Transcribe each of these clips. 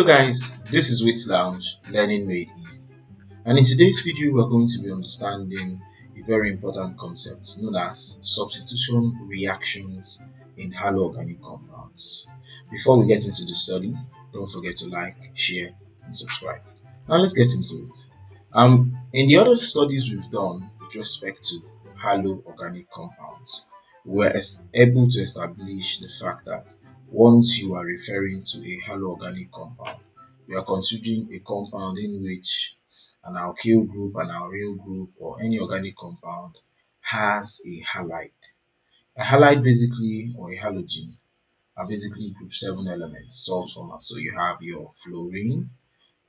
guys, this is Wits Lounge, Learning Made Easy. And in today's video, we're going to be understanding a very important concept known as substitution reactions in haloorganic compounds. Before we get into the study, don't forget to like, share, and subscribe. Now let's get into it. In the other studies we've done with respect to haloorganic compounds, we were able to establish the fact that once you are referring to a haloorganic compound, we are considering a compound in which an alkyl group, an aryl group, or any organic compound has a halide. A halide basically, or a halogen, are basically group 7 elements solved from us. So you have your fluorine,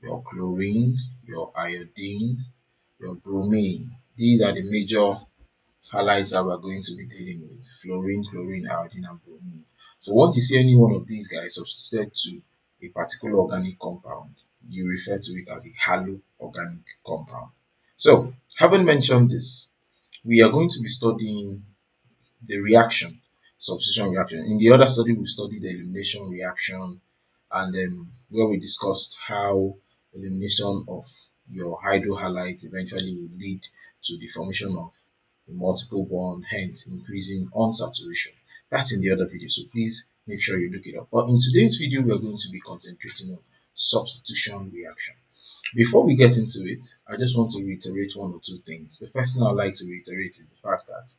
your chlorine, your iodine, your bromine. These are the major halides that we're going to be dealing with: fluorine, chlorine, iodine, and bromine. So once you see any one of these guys substituted to a particular organic compound, you refer to it as a haloorganic compound. So, having mentioned this, we are going to be studying the reaction, substitution reaction. In the other study, we studied the elimination reaction, and then where we discussed how elimination of your hydrohalides eventually will lead to the formation of a multiple bond, hence increasing unsaturation. That's in the other video, so please make sure you look it up. But in today's video, we are going to be concentrating on substitution reaction. Before we get into it, I just want to reiterate one or two things. The first thing I'd like to reiterate is the fact that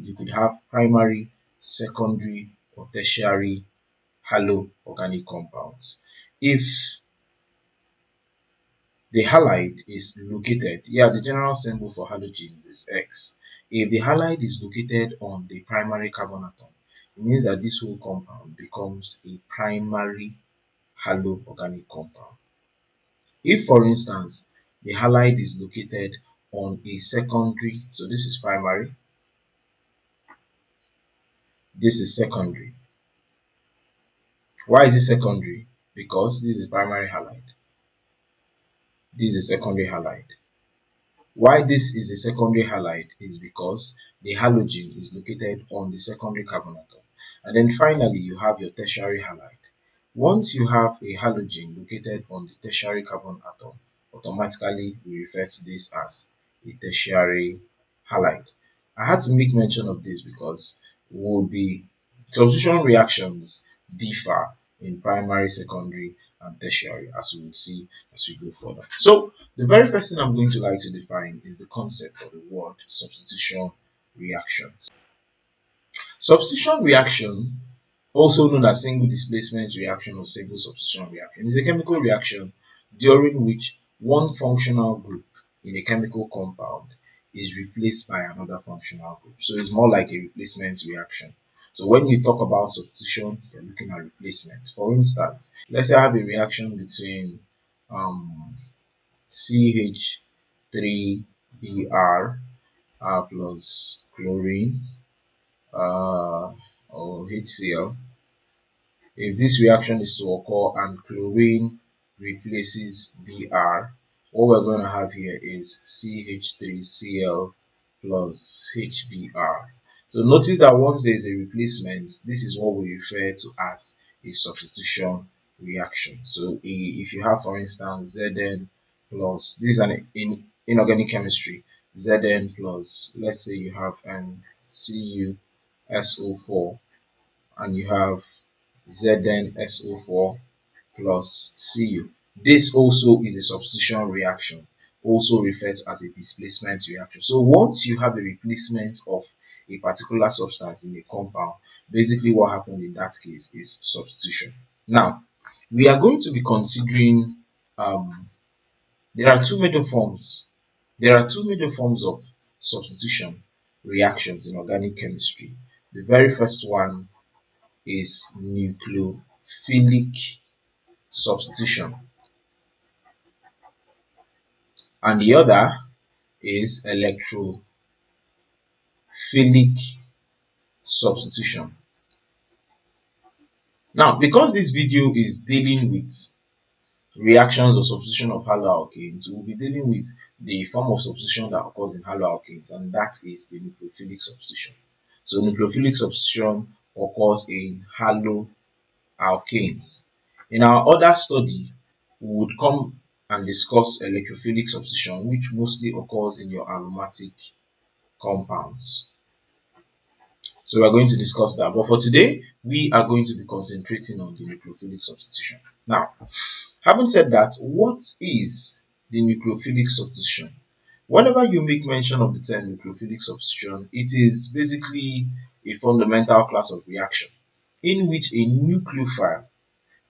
you could have primary, secondary, or tertiary haloorganic compounds. If the halide is located, the general symbol for halogens is X. If the halide is located on the primary carbon atom, it means that this whole compound becomes a primary haloorganic compound. If, for instance, the halide is located on a secondary, so this is primary, this is secondary. Why is it secondary? Because this is primary halide, this is secondary halide. Why this is a secondary halide is because the halogen is located on the secondary carbon atom. And then finally, you have your tertiary halide. Once you have a halogen located on the tertiary carbon atom, automatically we refer to this as a tertiary halide. I had to make mention of this because substitution reactions differ in primary, secondary, and tertiary, as we will see as we go further. So the very first thing I'm going to like to define is the concept of the word substitution reaction. Substitution reaction, also known as single displacement reaction or single substitution reaction, is a chemical reaction during which one functional group in a chemical compound is replaced by another functional group. So it's more like a replacement reaction. So when you talk about substitution, you're looking at replacement. For instance, let's say I have a reaction between CH3Br plus chlorine or HCl. If this reaction is to occur and chlorine replaces Br, what we're going to have here is CH3Cl plus HBr. So notice that once there is a replacement, this is what we refer to as a substitution reaction. So if you have, for instance, Zn plus, this is an inorganic chemistry, Zn plus, let's say you have an CuSO4 and you have ZnSO4 plus Cu. This also is a substitution reaction, also referred to as a displacement reaction. So once you have a replacement of a particular substance in a compound, basically what happened in that case is substitution. Now, we are going to be considering there are two major forms of substitution reactions in organic chemistry. The very first one is nucleophilic substitution, and the other is electrophilic substitution. Now, because this video is dealing with reactions or substitution of haloalkanes, we'll be dealing with the form of substitution that occurs in haloalkanes, and that is the nucleophilic substitution. So nucleophilic substitution occurs in haloalkanes. In our other study, we would come and discuss electrophilic substitution, which mostly occurs in your aromatic compounds. So we are going to discuss that. But for today, we are going to be concentrating on the nucleophilic substitution. Now, having said that, what is the nucleophilic substitution? Whenever you make mention of the term nucleophilic substitution, it is basically a fundamental class of reaction in which a nucleophile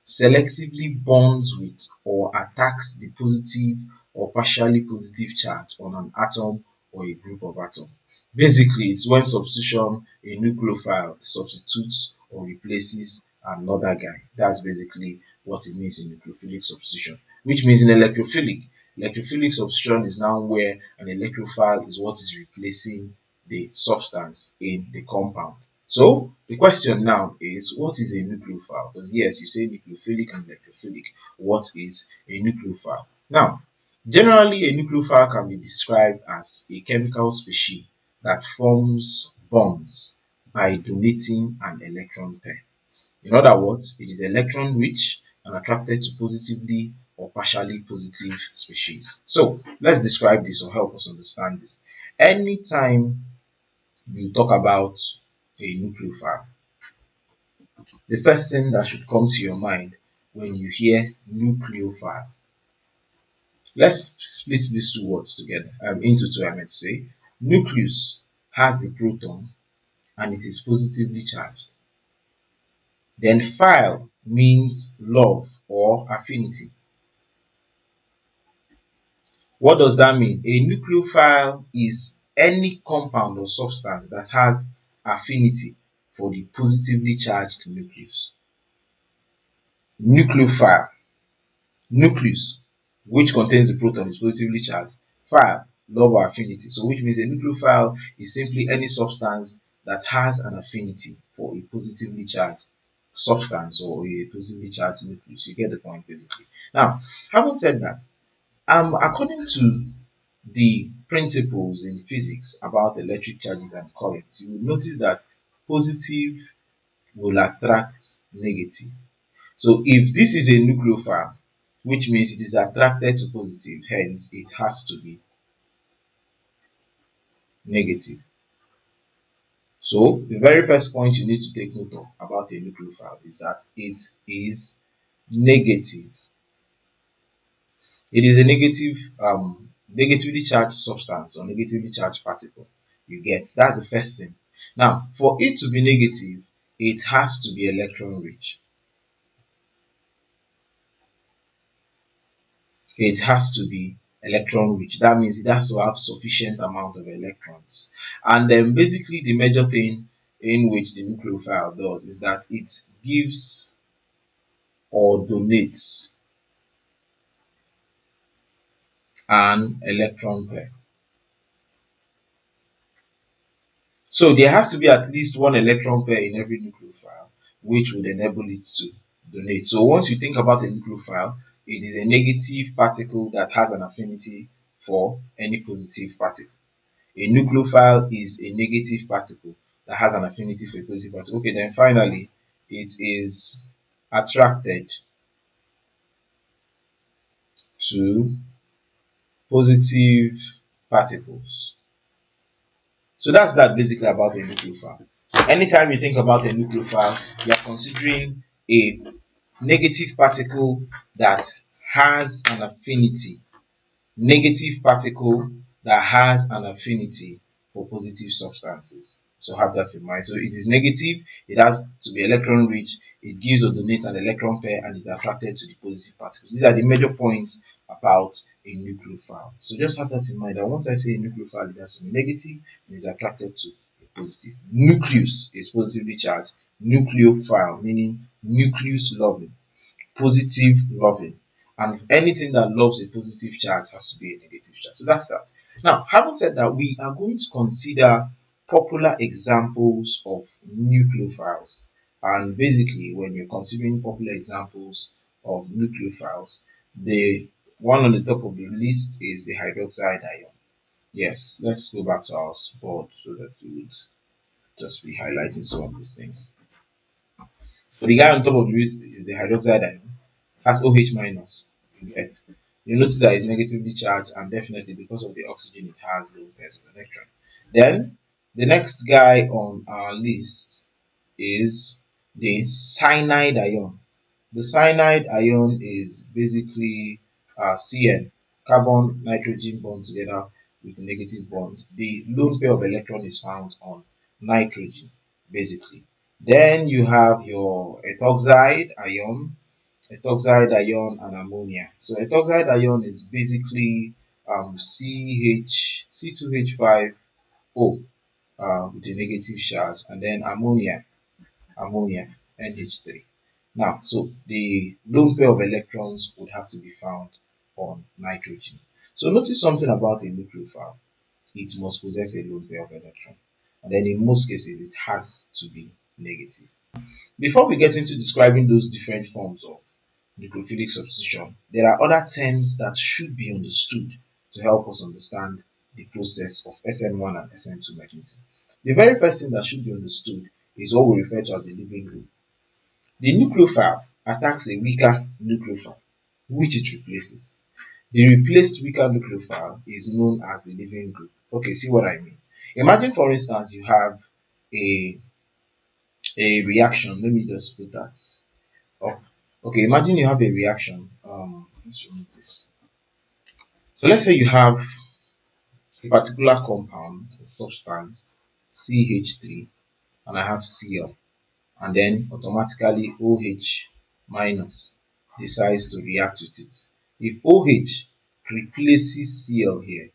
selectively bonds with or attacks the positive or partially positive charge on an atom or a group of atoms. Basically, it's when substitution, a nucleophile substitutes or replaces another guy. That's basically what it means in nucleophilic substitution, which means in electrophilic substitution is now where an electrophile is what is replacing the substance in the compound. So the question now is, what is a nucleophile? Because yes, you say nucleophilic and electrophilic. What is a nucleophile? Now, generally a nucleophile can be described as a chemical species that forms bonds by donating an electron pair. In other words, it is electron rich and attracted to positively or partially positive species. So let's describe this or help us understand this. Anytime you talk about a nucleophile, the first thing that should come to your mind when you hear nucleophile, let's split these two words together into two. I meant to say nucleus has the proton and it is positively charged. Then phile means love or affinity. What does that mean? A nucleophile is any compound or substance that has affinity for the positively charged nucleus. Nucleophile, nucleus, which contains the proton, is positively charged. Phile, love or affinity. So which means a nucleophile is simply any substance that has an affinity for a positively charged substance or a positively charged nucleus. You get the point basically. Now, having said that, according to the principles in physics about electric charges and currents, you will notice that positive will attract negative. So if this is a nucleophile, which means it is attracted to positive, hence it has to be negative. So the very first point you need to take note of about a nucleophile is that it is negative. It is a negatively charged substance or negatively charged particle. You get, that's the first thing. Now, for it to be negative, it has to be electron rich. It has to be electron rich. That means it has to have sufficient amount of electrons. And then basically the major thing in which the nucleophile does is that it gives or donates an electron pair. So there has to be at least one electron pair in every nucleophile, which would enable it to donate. So once you think about a nucleophile, it is a negative particle that has an affinity for any positive particle. A nucleophile is a negative particle that has an affinity for a positive particle. Okay, then finally, it is attracted to positive particles. So that's that basically about a nucleophile. So anytime you think about a nucleophile, you are considering a negative particle that has an affinity, negative particle that has an affinity for positive substances. So have that in mind. So it is negative, it has to be electron rich, it gives or donates an electron pair, and is attracted to the positive particles. These are the major points about a nucleophile. So just have that in mind that once I say a nucleophile, it has to be negative and is attracted to a positive. Nucleus is positively charged. Nucleophile meaning nucleus loving, positive loving, and anything that loves a positive charge has to be a negative charge. So that's that. Now, having said that, we are going to consider popular examples of nucleophiles. And basically, when you're considering popular examples of nucleophiles, the one on the top of the list is the hydroxide ion. Yes, let's go back to our board so that we would just be highlighting some of the things. So the guy on top of the list is the hydroxide ion. has OH minus. You get. You notice that it's negatively charged, and definitely because of the oxygen, it has lone pairs of electron. Then the next guy on our list is the cyanide ion. The cyanide ion is basically Cn, carbon nitrogen bond together with a negative bond. The lone pair of electron is found on nitrogen, basically. Then you have your ethoxide ion and ammonia. So ethoxide ion is basically C2H5O with a negative charge, and then ammonia NH3. Now, so the lone pair of electrons would have to be found on nitrogen. So notice something about a nucleophile. It must possess a lone pair of electron. And then in most cases, it has to be negative. Before we get into describing those different forms of nucleophilic substitution, there are other terms that should be understood to help us understand the process of SN1 and SN2 mechanism. The very first thing that should be understood is what we refer to as the leaving group. The nucleophile attacks a weaker nucleophile, which it replaces. The replaced weaker nucleophile is known as the leaving group. Okay, see what I mean? Imagine, for instance, you have a, a reaction. Let me just put that up. Okay, imagine you have a reaction. Let's remove this. So let's say you have a particular compound, substance, CH3, and I have Cl, and then automatically OH minus decides to react with it. If OH replaces Cl here,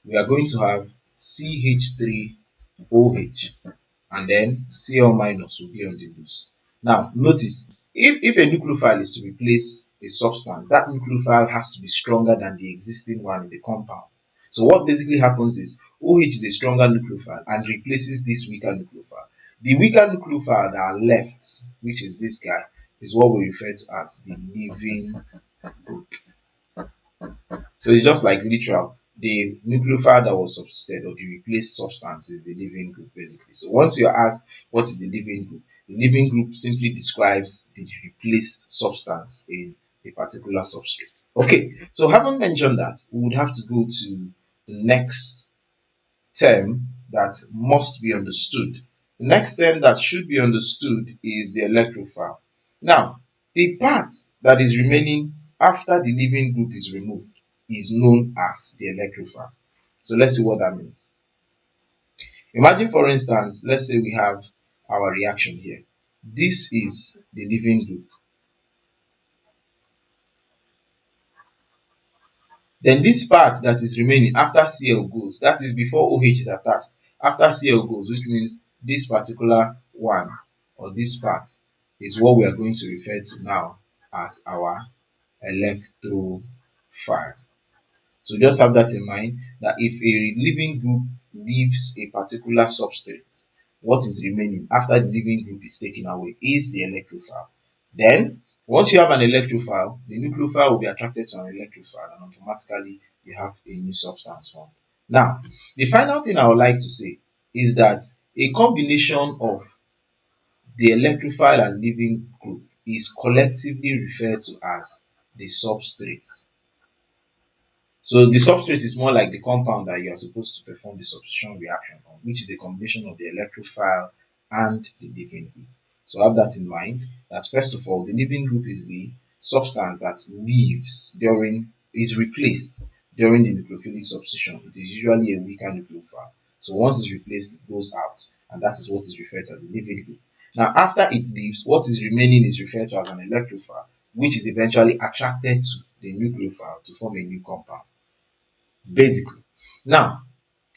we are going to have CH3OH, and then Cl minus will be on the loose. Now, notice, if a nucleophile is to replace a substance, that nucleophile has to be stronger than the existing one in the compound. So what basically happens is OH is a stronger nucleophile and replaces this weaker nucleophile. The weaker nucleophile that are left, which is this guy, is what we refer to as the leaving group. So it's just like literal. The nucleophile that was substituted or the replaced substance is the leaving group, basically. So once you're asked what is the leaving group, the leaving group simply describes the replaced substance in a particular substrate. Okay, so having mentioned that, we would have to go to the next term that must be understood. The next term that should be understood is the electrophile. Now, the part that is remaining after the leaving group is removed is known as the electrophile. So let's see what that means. Imagine, for instance, let's say we have our reaction here. This is the leaving group. Then this part that is remaining after Cl goes, that is before OH is attached, after Cl goes, which means this particular one or this part is what we are going to refer to now as our electrophile. So just have that in mind, that if a leaving group leaves a particular substrate, what is remaining after the leaving group is taken away is the electrophile. Then once you have an electrophile, the nucleophile will be attracted to an electrophile, and automatically you have a new substance formed. Now, the final thing I would like to say is that a combination of the electrophile and leaving group is collectively referred to as the substrate. So the substrate is more like the compound that you are supposed to perform the substitution reaction on, which is a combination of the electrophile and the leaving group. So have that in mind, that first of all, the leaving group is the substance that is replaced during the nucleophilic substitution. It is usually a weaker nucleophile. So once it's replaced, it goes out, and that is what is referred to as the leaving group. Now, after it leaves, what is remaining is referred to as an electrophile, which is eventually attracted to the nucleophile to form a new compound, basically. Now,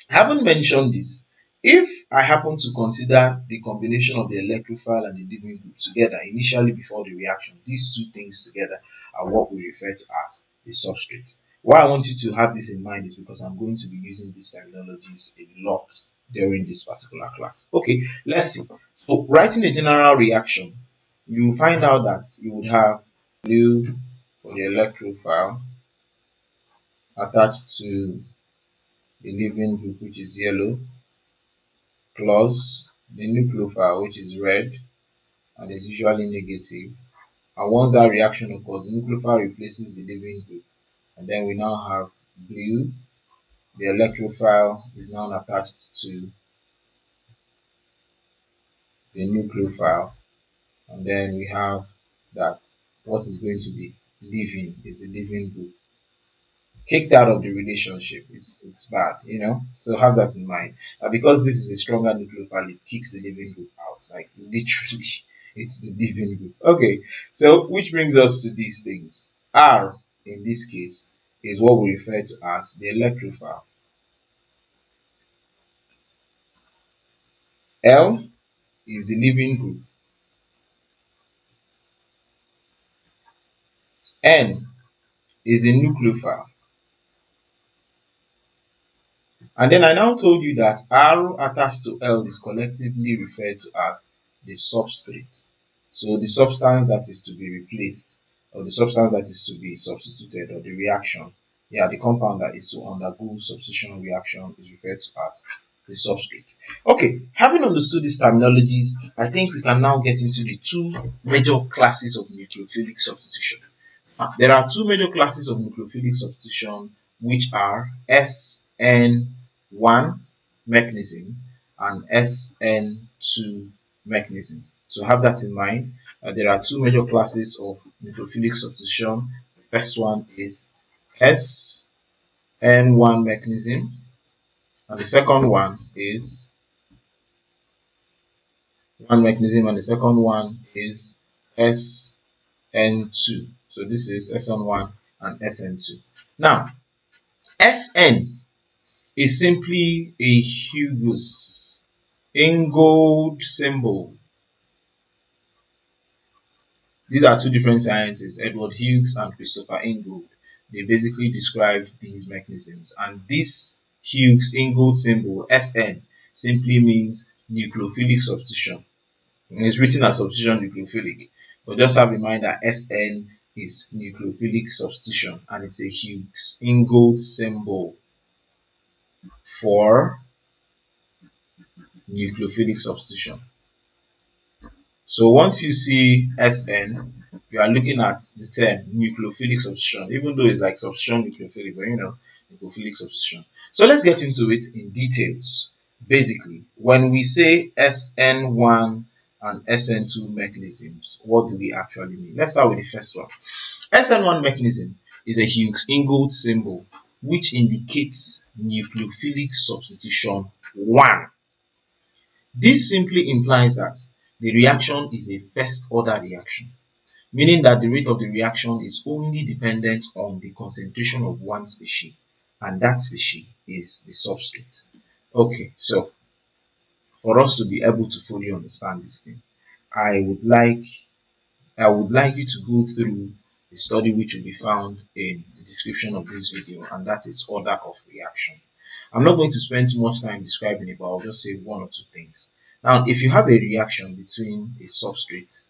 having mentioned this, if I happen to consider the combination of the electrophile and the leaving group together initially before the reaction, these two things together are what we refer to as the substrate. Why I want you to have this in mind is because I'm going to be using these terminologies a lot during this particular class. Okay, let's see. So writing a general reaction, you find out that you would have blue for the electrophile attached to the leaving group, which is yellow, plus the nucleophile, which is red and is usually negative, And once that reaction occurs, the nucleophile replaces the living group. And then we now have blue. The electrophile is now attached to the nucleophile. And then we have that what is going to be living is the living group. Kicked out of the relationship, it's bad, you know. So have that in mind. Because this is a stronger nucleophile, it kicks the living group out, like literally. It's the living group. Okay, so which brings us to these things. R in this case is what we refer to as the electrophile. L is the living group. N is the nucleophile. And then I now told you that R attached to L is collectively referred to as the substrate. So the substance that is to be replaced, or the substance that is to be substituted, or the reaction, yeah, the compound that is to undergo substitution reaction is referred to as the substrate. Okay, having understood these terminologies, I think we can now get into the two major classes of nucleophilic substitution. There are two major classes of nucleophilic substitution, which are SN1 mechanism and SN2 mechanism. So have that in mind. There are two major classes of nucleophilic substitution. The first one is SN1 mechanism, and the second one is and the second one is SN2. So this is SN1 and SN2. Now, SN is simply a Hughes Ingold symbol. These are two different scientists, Edward Hughes and Christopher Ingold. They basically described these mechanisms. And this Hughes Ingold symbol, SN, simply means nucleophilic substitution. It's written as substitution nucleophilic, but just have in mind that SN is nucleophilic substitution, and it's a Hughes Ingold symbol for nucleophilic substitution. So once you see SN, you are looking at the term nucleophilic substitution, even though it's like substitution nucleophilic, but you know, nucleophilic substitution. So let's get into it in details. Basically, when we say SN1 and SN2 mechanisms, what do we actually mean? Let's start with the first one. SN1 mechanism is a Hughes Ingold symbol which indicates nucleophilic substitution 1. This simply implies that the reaction is a first order reaction, meaning that the rate of the reaction is only dependent on the concentration of one species, and that species is the substrate. Okay, so for us to be able to fully understand this thing, I would like you to go through a study which will be found in the description of this video, and that is order of reaction. I'm not going to spend too much time describing it, but I'll just say one or two things. Now, if you have a reaction between a substrate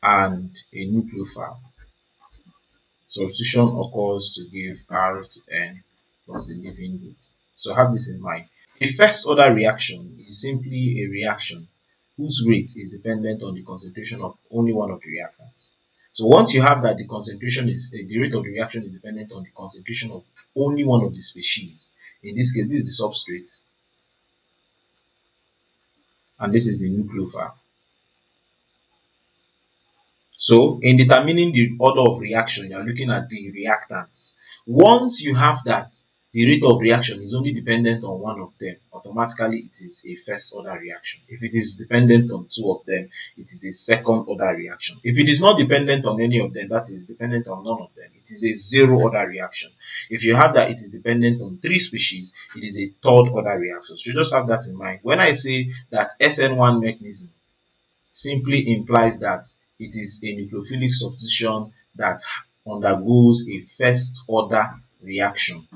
and a nucleophile, substitution occurs to give R to N plus the living group. So have this in mind. A first order reaction is simply a reaction whose rate is dependent on the concentration of only one of the reactants. So once you have that the rate of the reaction is dependent on the concentration of only one of the species. In this case, this is the substrate, and this is the nucleophile. So in determining the order of reaction, you are looking at the reactants. Once you have that, the rate of reaction is only dependent on one of them. Automatically, it is a first order reaction. If it is dependent on two of them, it is a second order reaction. If it is not dependent on any of them, that is dependent on none of them, it is a zero order reaction. If you have that it is dependent on three species, it is a third order reaction. So you just have that in mind. When I say that SN1 mechanism simply implies that it is a nucleophilic substitution that undergoes a first order reaction.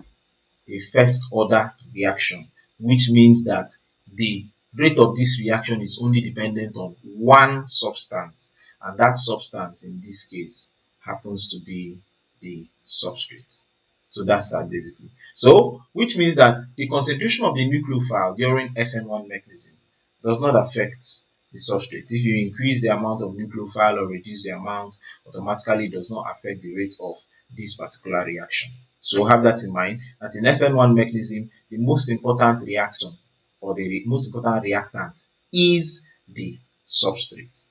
A first order reaction, which means that the rate of this reaction is only dependent on one substance, and that substance in this case happens to be the substrate. So that's that basically. So, which means that the concentration of the nucleophile during SN1 mechanism does not affect the substrate. If you increase the amount of nucleophile or reduce the amount, automatically it does not affect the rate of this particular reaction. So have that in mind that in SN1 mechanism, the most important reaction or the most important reactant is the substrate.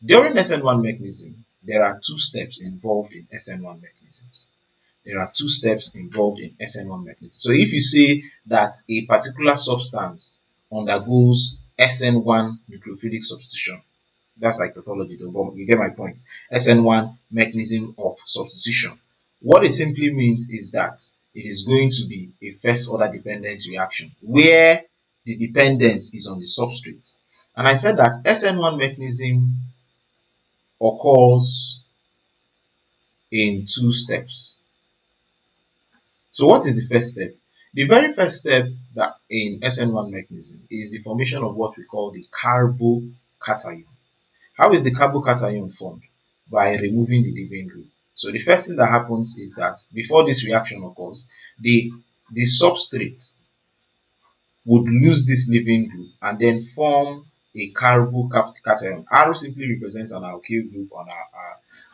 During SN1 mechanism, there are two steps involved in SN1 mechanisms. There are two steps involved in SN1 mechanism. So if you say that a particular substance undergoes SN1 nucleophilic substitution, that's like tautology, but you get my point. SN1 mechanism of substitution. What it simply means is that it is going to be a first order dependent reaction where the dependence is on the substrate. And I said that SN1 mechanism occurs in two steps. So what is the first step? The very first step that in SN1 mechanism is the formation of what we call the carbocation. How is the carbocation formed? By removing the leaving group. So the first thing that happens is that before this reaction occurs, the substrate would lose this leaving group and then form a carbocation. R simply represents an alkyl group or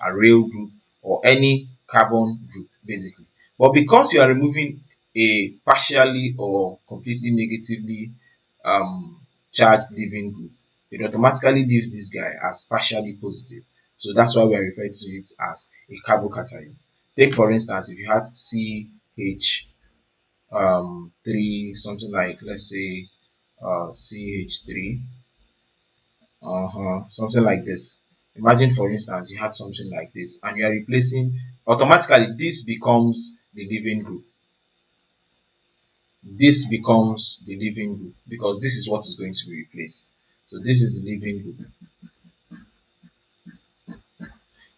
a rail group or any carbon group basically. But because you are removing a partially or completely negatively charged leaving group, it automatically leaves this guy as partially positive. So that's why we are referring to it as a carbocation. Take for instance, if you had CH 3, something like, let's say CH3, something like this. Imagine for instance you had something like this and you are replacing, automatically this becomes the leaving group. This becomes the leaving group because this is what is going to be replaced. So this is the leaving group.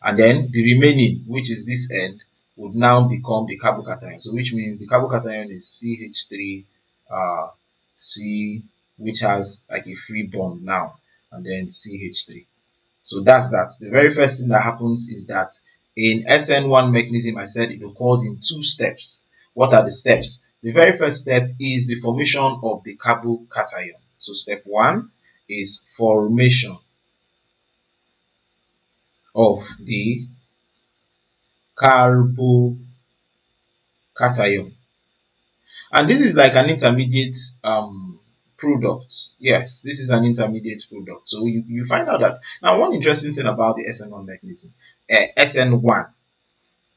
And then the remaining, which is this end, would now become the carbocation. So which means the carbocation is CH3 C, which has like a free bond now, and then CH3. So that's that. The very first thing that happens is that in SN1 mechanism, I said it occurs in two steps. What are the steps? The very first step is the formation of the carbocation. So step one is formation of the carbocation. And this is like an intermediate product. Yes, this is an intermediate product. So you find out that now one interesting thing about the SN1 mechanism, SN1,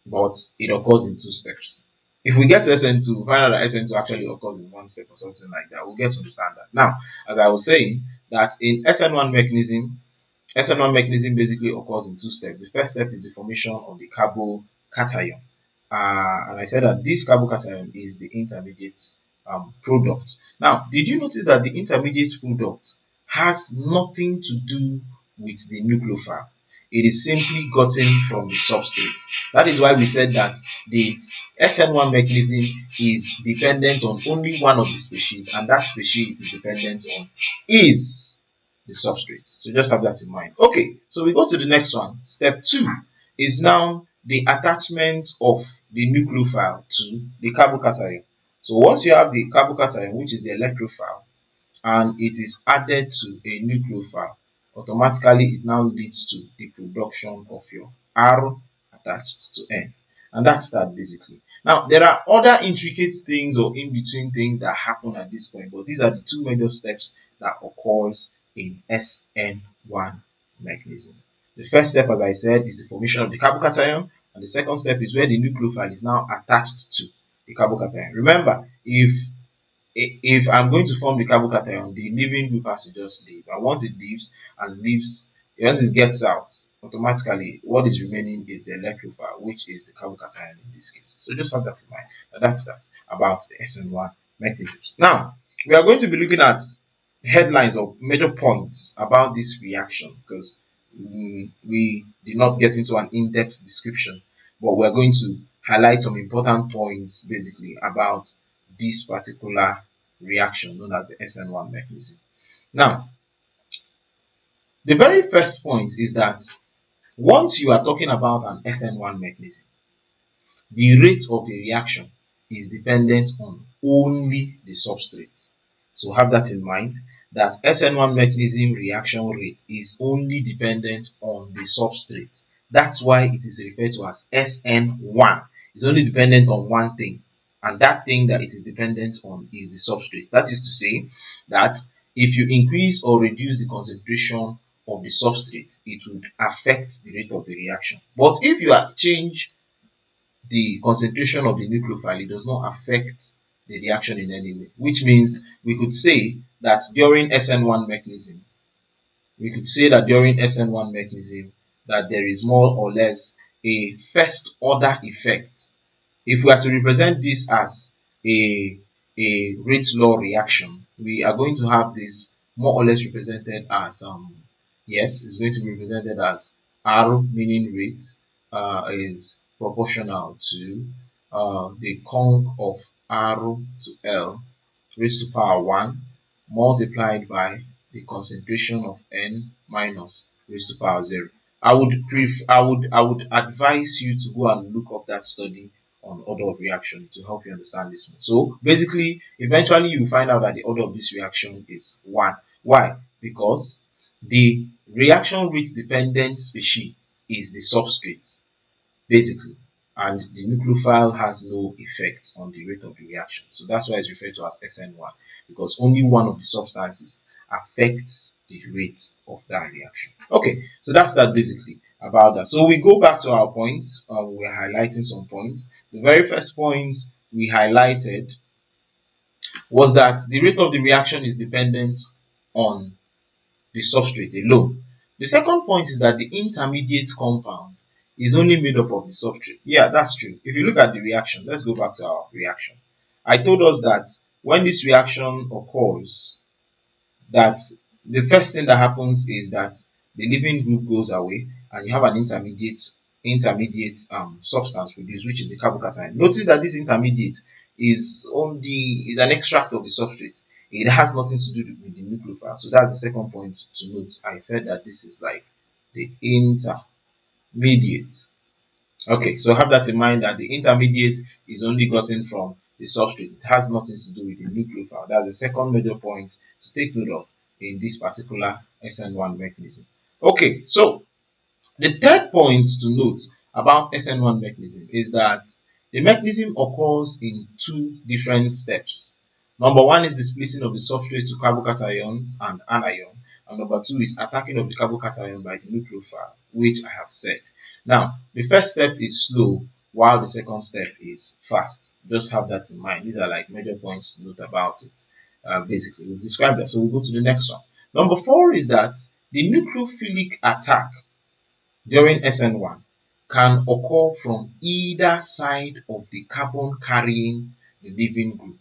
but it occurs in two steps. If we get to SN2, we find out that SN2 actually occurs in one step or something like that. We'll get to understand that. Now, as I was saying, that in SN1 mechanism, SN1 mechanism basically occurs in two steps. The first step is the formation of the carbocation. And I said that this carbocation is the intermediate product. Now, did you notice that the intermediate product has nothing to do with the nucleophile? It is simply gotten from the substrate. That is why we said that the SN1 mechanism is dependent on only one of the species, and that species it is dependent on is the substrate. So just have that in mind. Okay, so we go to the next one. Step 2 is now the attachment of the nucleophile to the carbocation. So once you have the carbocation, which is the electrophile, and it is added to a nucleophile, automatically it now leads to the production of your R attached to N. And that's that basically. Now, there are other intricate things or in between things that happen at this point, but these are the two major steps that occurs in SN1 mechanism. The first step, as I said, is the formation of the carbocation, and the second step is where the nucleophile is now attached to the carbocation. Remember, if I'm going to form the carbocation, the leaving group has to just leave. And once it leaves, once it gets out, automatically what is remaining is the electrophile, which is the carbocation in this case. So just have that in mind. That's that about the SN1 mechanisms. Now, we are going to be looking at headlines or major points about this reaction because we did not get into an in-depth description, but we're going to highlight some important points basically about this particular reaction known as the SN1 mechanism. Now, the very first point is that once you are talking about an SN1 mechanism, the rate of the reaction is dependent on only the substrate. So have that in mind. that SN1 mechanism reaction rate is only dependent on the substrate. That's why it is referred to as SN1. It's only dependent on one thing, and that thing that it is dependent on is the substrate. That is to say that if you increase or reduce the concentration of the substrate, it would affect the rate of the reaction. But if you change the concentration of the nucleophile, it does not affect the reaction in any way, which means we could say that during SN1 mechanism, that there is more or less a first order effect. If we are to represent this as a, a rate law reaction, we are going to have this more or less represented as yes, it's going to be represented as R, meaning rate, is proportional to the conc of R to L raised to power 1 multiplied by the concentration of N minus raised to power 0. I would advise you to go and look up that study on order of reaction to help you understand this more. So basically, eventually you find out that the order of this reaction is 1. Why? Because the reaction rate dependent species is the substrate, basically, and the nucleophile has no effect on the rate of the reaction. So that's why it's referred to as SN1, because only one of the substances affects the rate of that reaction. Okay, so that's that basically about that. So we go back to our points. We're highlighting some points. The very first point we highlighted was that the rate of the reaction is dependent on the substrate alone. The second point is that the intermediate compound is only made up of the substrate. Yeah, that's true. If you look at the reaction, let's go back to our reaction. I told us that when this reaction occurs, that the first thing that happens is that the leaving group goes away and you have an intermediate substance produced, which is the carbocation. Notice that this intermediate is an extract of the substrate. It has nothing to do with the nucleophile. So that's the second point to note. I said that this is like the intermediate. Okay, so have that in mind that the intermediate is only gotten from the substrate. It has nothing to do with the nucleophile. That's the second major point to take note of in this particular SN1 mechanism. Okay, so the third point to note about SN1 mechanism is that the mechanism occurs in two different steps. Number one is the splitting of the substrate to carbocations and anion, and number two is attacking of the carbocation by the nucleophile, which I have said. Now, the first step is slow, while the second step is fast. Just have that in mind. These are like major points to note about it. Basically, we've described that. So we'll go to the next one. Number 4 is that the nucleophilic attack during SN1 can occur from either side of the carbon carrying the leaving group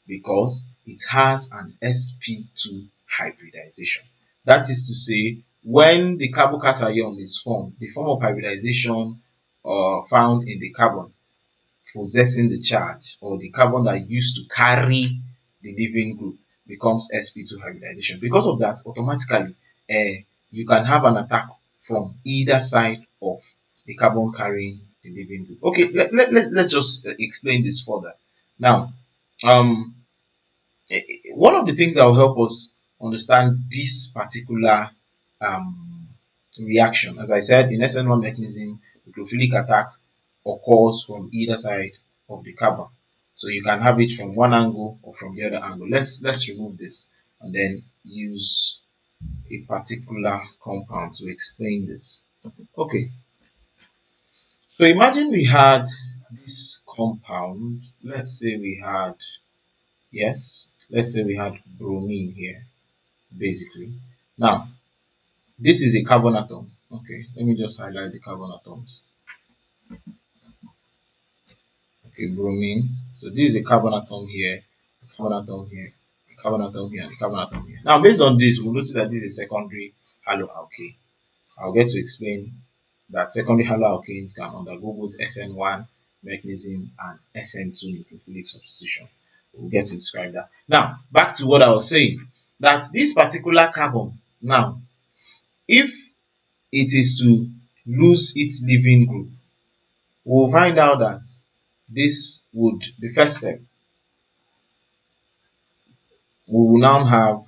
because it has an sp2 hybridization. That is to say, when the carbocation is formed, the form of hybridization found in the carbon possessing the charge, or the carbon that used to carry the leaving group, becomes sp2 hybridization. Because of that, automatically you can have an attack from either side of the carbon carrying the leaving group. Okay, let's just explain this further. Now, one of the things that will help us understand this particular reaction, as I said, in SN1 mechanism, nucleophilic attack occurs from either side of the carbon. So you can have it from one angle or from the other angle. Let's remove this and then use a particular compound to explain this. Okay, so imagine we had this compound. Let's say we had, yes, let's say we had bromine here, basically. Now, this is a carbon atom. Okay, let me just highlight the carbon atoms. Okay, bromine. So this is a carbon atom here, a carbon atom here, a carbon atom here, and a carbon atom here. Now, based on this, we'll notice that this is a secondary haloalkane. I'll get to explain that secondary haloalkanes can undergo both SN1 mechanism and SN2 nucleophilic substitution. We'll get to describe that. Now, back to what I was saying, that this particular carbon, now, if it is to lose its leaving group, we'll find out that this would, the first step, we will now have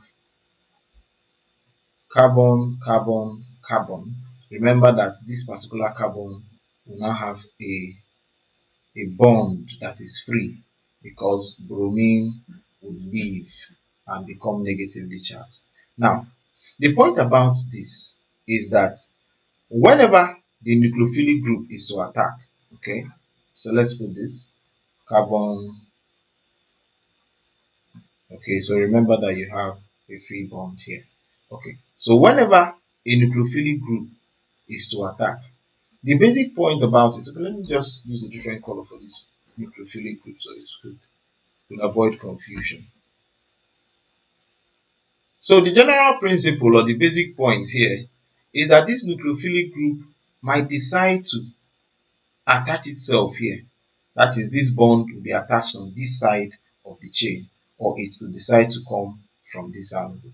carbon, carbon, carbon. Remember that this particular carbon will now have a bond that is free because bromine would leave and become negatively charged. Now, the point about this is that whenever the nucleophilic group is to attack, okay, so let's put this carbon, okay, so remember that you have a free bond here. Okay, so whenever a nucleophilic group is to attack, the basic point about it, okay, let me just use a different color for this nucleophilic group so it's good to avoid confusion. So the general principle or the basic point here is that this nucleophilic group might decide to attach itself here. That is, this bond will be attached on this side of the chain, or it will decide to come from this angle.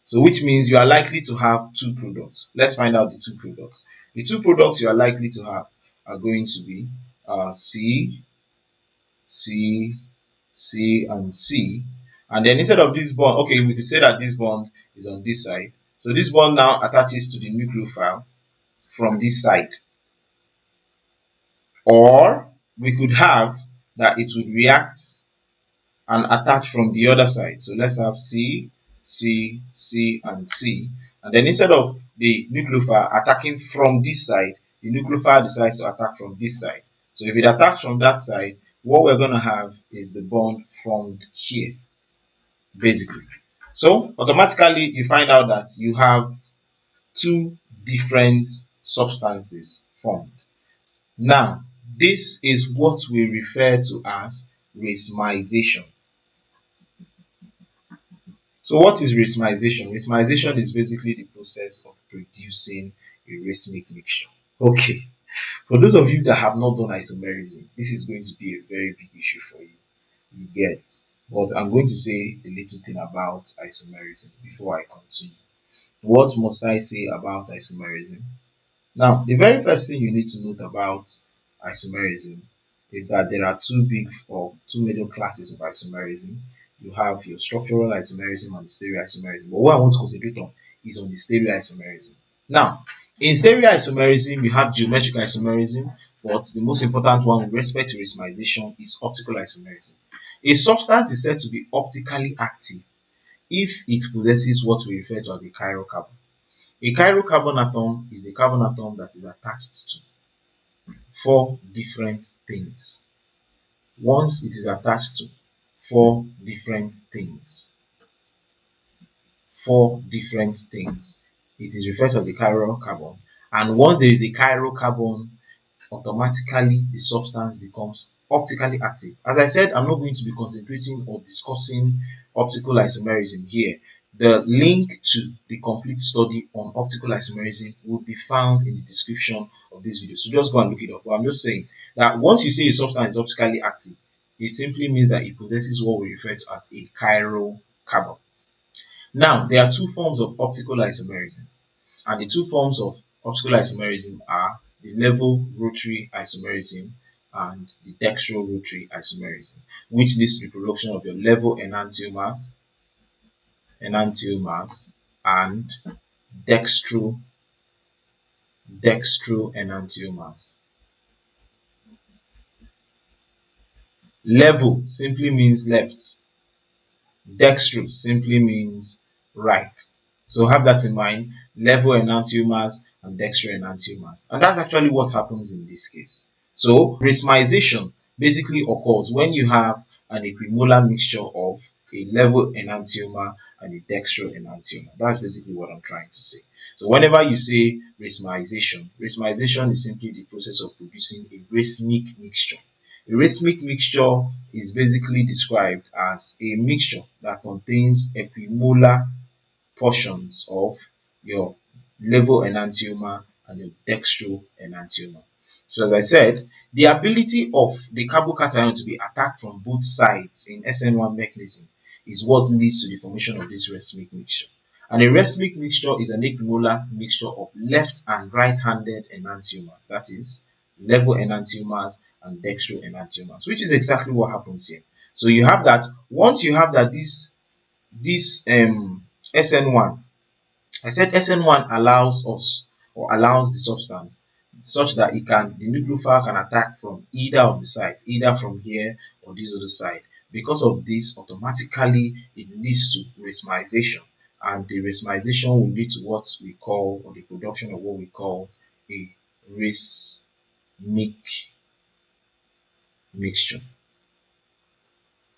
So which means you are likely to have two products. Let's find out the two products. The two products you are likely to have are going to be C, C, C, and C. And then instead of this bond, okay, we could say that this bond is on this side. So this bond now attaches to the nucleophile from this side. Or we could have that it would react and attach from the other side. So let's have C, C, C, and C. And then instead of the nucleophile attacking from this side, the nucleophile decides to attack from this side. So if it attacks from that side, what we're going to have is the bond formed here, basically. So automatically you find out that you have two different substances formed. Now, this is what we refer to as racemization. So what is racemization? Racemization is basically the process of producing a racemic mixture. Okay, for those of you that have not done isomerism, this is going to be a very big issue for you. You get, but I'm going to say a little thing about isomerism before I continue. What must I say about isomerism? Now, the very first thing you need to note about isomerism is that there are two big or two major classes of isomerism. You have your structural isomerism and the stereoisomerism. But what I want to concentrate on is on the stereoisomerism. Now, in stereoisomerism, you have geometric isomerism, but the most important one with respect to racemization is optical isomerism. A substance is said to be optically active if it possesses what we refer to as a chiral carbon. A chiral carbon atom is a carbon atom that is attached to four different things. Once it is attached to four different things, it is referred to as a chiral carbon. And once there is a chiral carbon, automatically the substance becomes optically active. As I said, I'm not going to be concentrating or discussing optical isomerism here. The link to the complete study on optical isomerism will be found in the description of this video. So just go and look it up. But I'm just saying that once you say a substance is optically active, it simply means that it possesses what we refer to as a chiral carbon. Now, there are two forms of optical isomerism. And the two forms of optical isomerism are the level rotary isomerism and the dextro-rotary isomerism, which leads to the production of your level enantiomers and dextro enantiomers. Level simply means left. Dextro simply means right. So have that in mind, level enantiomers and dextro enantiomers. And that's actually what happens in this case. So racemization basically occurs when you have an equimolar mixture of a level enantiomer and a dextro enantiomer. That's basically what I'm trying to say. So whenever you say racemization is simply the process of producing a racemic mixture. A racemic mixture is basically described as a mixture that contains equimolar portions of your level enantiomer and your dextro enantiomer. So as I said, the ability of the carbocation to be attacked from both sides in SN1 mechanism is what leads to the formation of this racemic mixture. And a racemic mixture is an equimolar mixture of left and right-handed enantiomers, that is, level enantiomers and dextro enantiomers, which is exactly what happens here. So you have that, once you have that this SN1 I said SN1 allows us, or allows the substance, such that the nucleophile can attack from either of the sides, either from here or this other side. Because of this, automatically it leads to racemization, and the racemization will lead to what we call, or the production of what we call, a racemic mixture.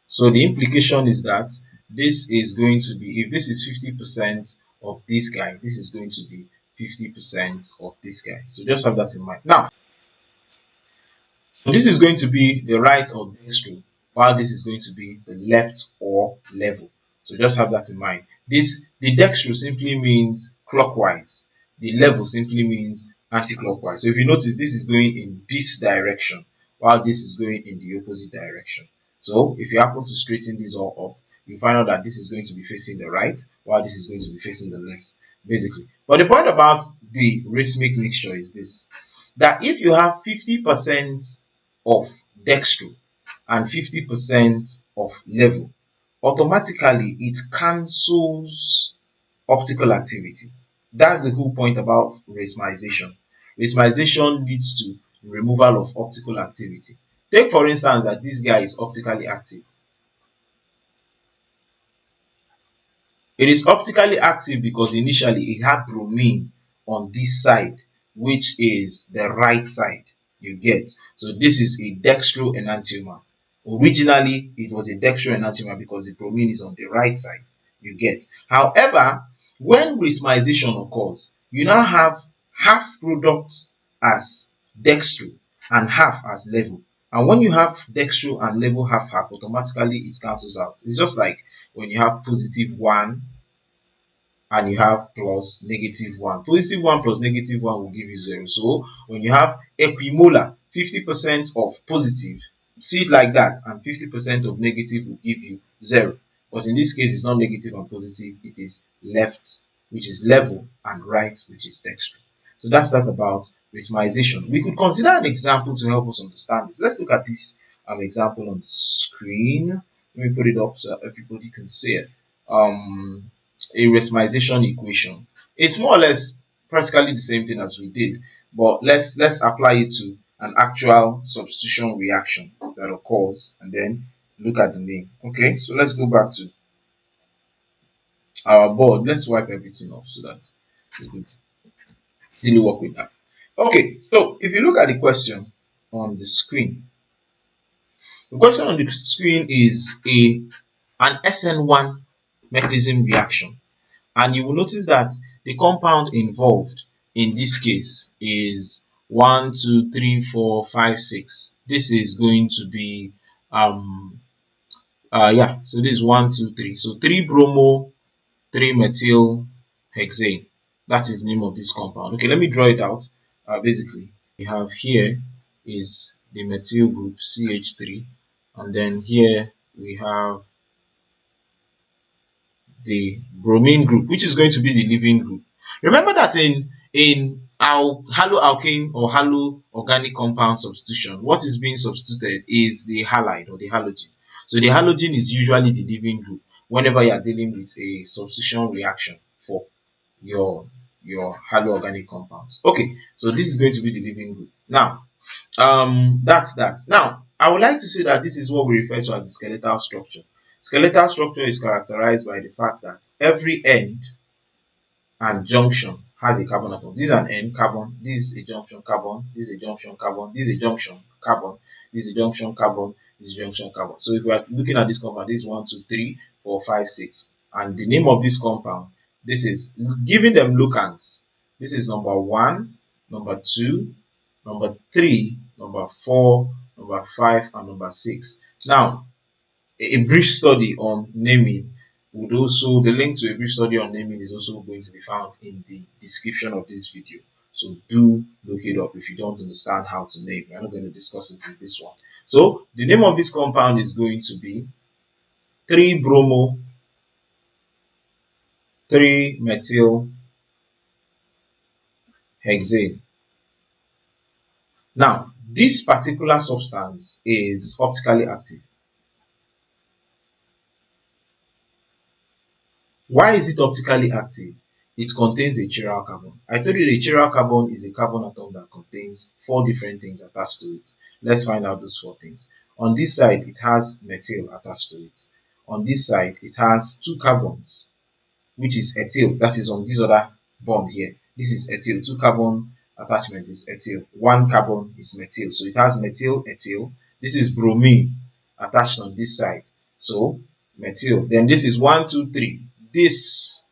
So the implication is that this is going to be, if this is 50% of this guy, this is going to be 50% of this guy. So just have that in mind. Now, this is going to be the right or dextro, while this is going to be the left or level. So just have that in mind. The dextro simply means clockwise. The level simply means anti-clockwise. So if you notice, this is going in this direction, while this is going in the opposite direction. So if you happen to straighten this all up, you find out that this is going to be facing the right, while this is going to be facing the left, basically. But the point about the racemic mixture is this, that if you have 50% of dextro and 50% of level, automatically it cancels optical activity. That's the whole point about racemization. Racemization leads to removal of optical activity. Take for instance that this guy is optically active. It is optically active because initially it had bromine on this side, which is the right side. You get. So this is a dextro enantiomer. Originally, it was a dextro enantiomer because the bromine is on the right side. You get. However, when racemization occurs, you now have half product as dextro and half as level. And when you have dextro and level half, automatically it cancels out. It's just like when you have +1 and you have plus -1. +1 plus -1 will give you 0. So when you have equimolar, 50% of positive, see it like that, and 50% of negative will give you 0. But in this case, it's not negative and positive, it is left, which is level, and right, which is dextro. So that's that about racemization. We could consider an example to help us understand this. Let's look at this example on the screen. Let me put it up so everybody can see it. A racemization equation. It's more or less practically the same thing as we did, but let's apply it to an actual substitution reaction that occurs, and then look at the name. Okay, so let's go back to our board. Let's wipe everything off so that we can easily work with that. Okay, so if you look at the question on the screen, the question on the screen is an SN1 mechanism reaction. And you will notice that the compound involved in this case is 1, 2, 3, 4, 5, 6. This is going to be so this is 1, 2, 3. So 3 bromo, 3 methyl hexane. That is the name of this compound. Okay, let me draw it out. Basically, we have here is the methyl group CH3, and then here we have the bromine group, which is going to be the leaving group. Remember that in haloalkane or halo organic compound substitution, what is being substituted is the halide or the halogen. So the halogen is usually the leaving group whenever you are dealing with a substitution reaction for your halo organic compounds. Okay, so this is going to be the leaving group. Now, that's that. Now, I would like to say that this is what we refer to as the skeletal structure. Skeletal structure is characterized by the fact that every end and junction has a carbon atom. This is an end carbon, this is a junction carbon, this is a junction carbon, this is a junction carbon, this is a junction carbon, this is a junction carbon. So if we are looking at this compound, this is 1, 2, 3, 4, 5, 6. And the name of this compound, this is giving them locants. This is number 1, number 2, number 3, number 4, number 5, and number 6. Now, a brief study on naming would also, the link to a brief study on naming is also going to be found in the description of this video. So do look it up if you don't understand how to name. We're not going to discuss it in this one. So the name of this compound is going to be 3 bromo 3 methyl hexane. Now, this particular substance is optically active. Why is it optically active? it contains a chiral carbon. I told you the chiral carbon is a carbon atom that contains 4 different things attached to it. Let's find out those 4 things. On this side, it has methyl attached to it. On this side, it has 2 carbons, which is ethyl. That is on this other bond here. This is ethyl. 2 carbon attachment is ethyl. 1 carbon is methyl. So it has methyl, ethyl. This is bromine attached on this side. So methyl. Then this is 1, 2, 3. This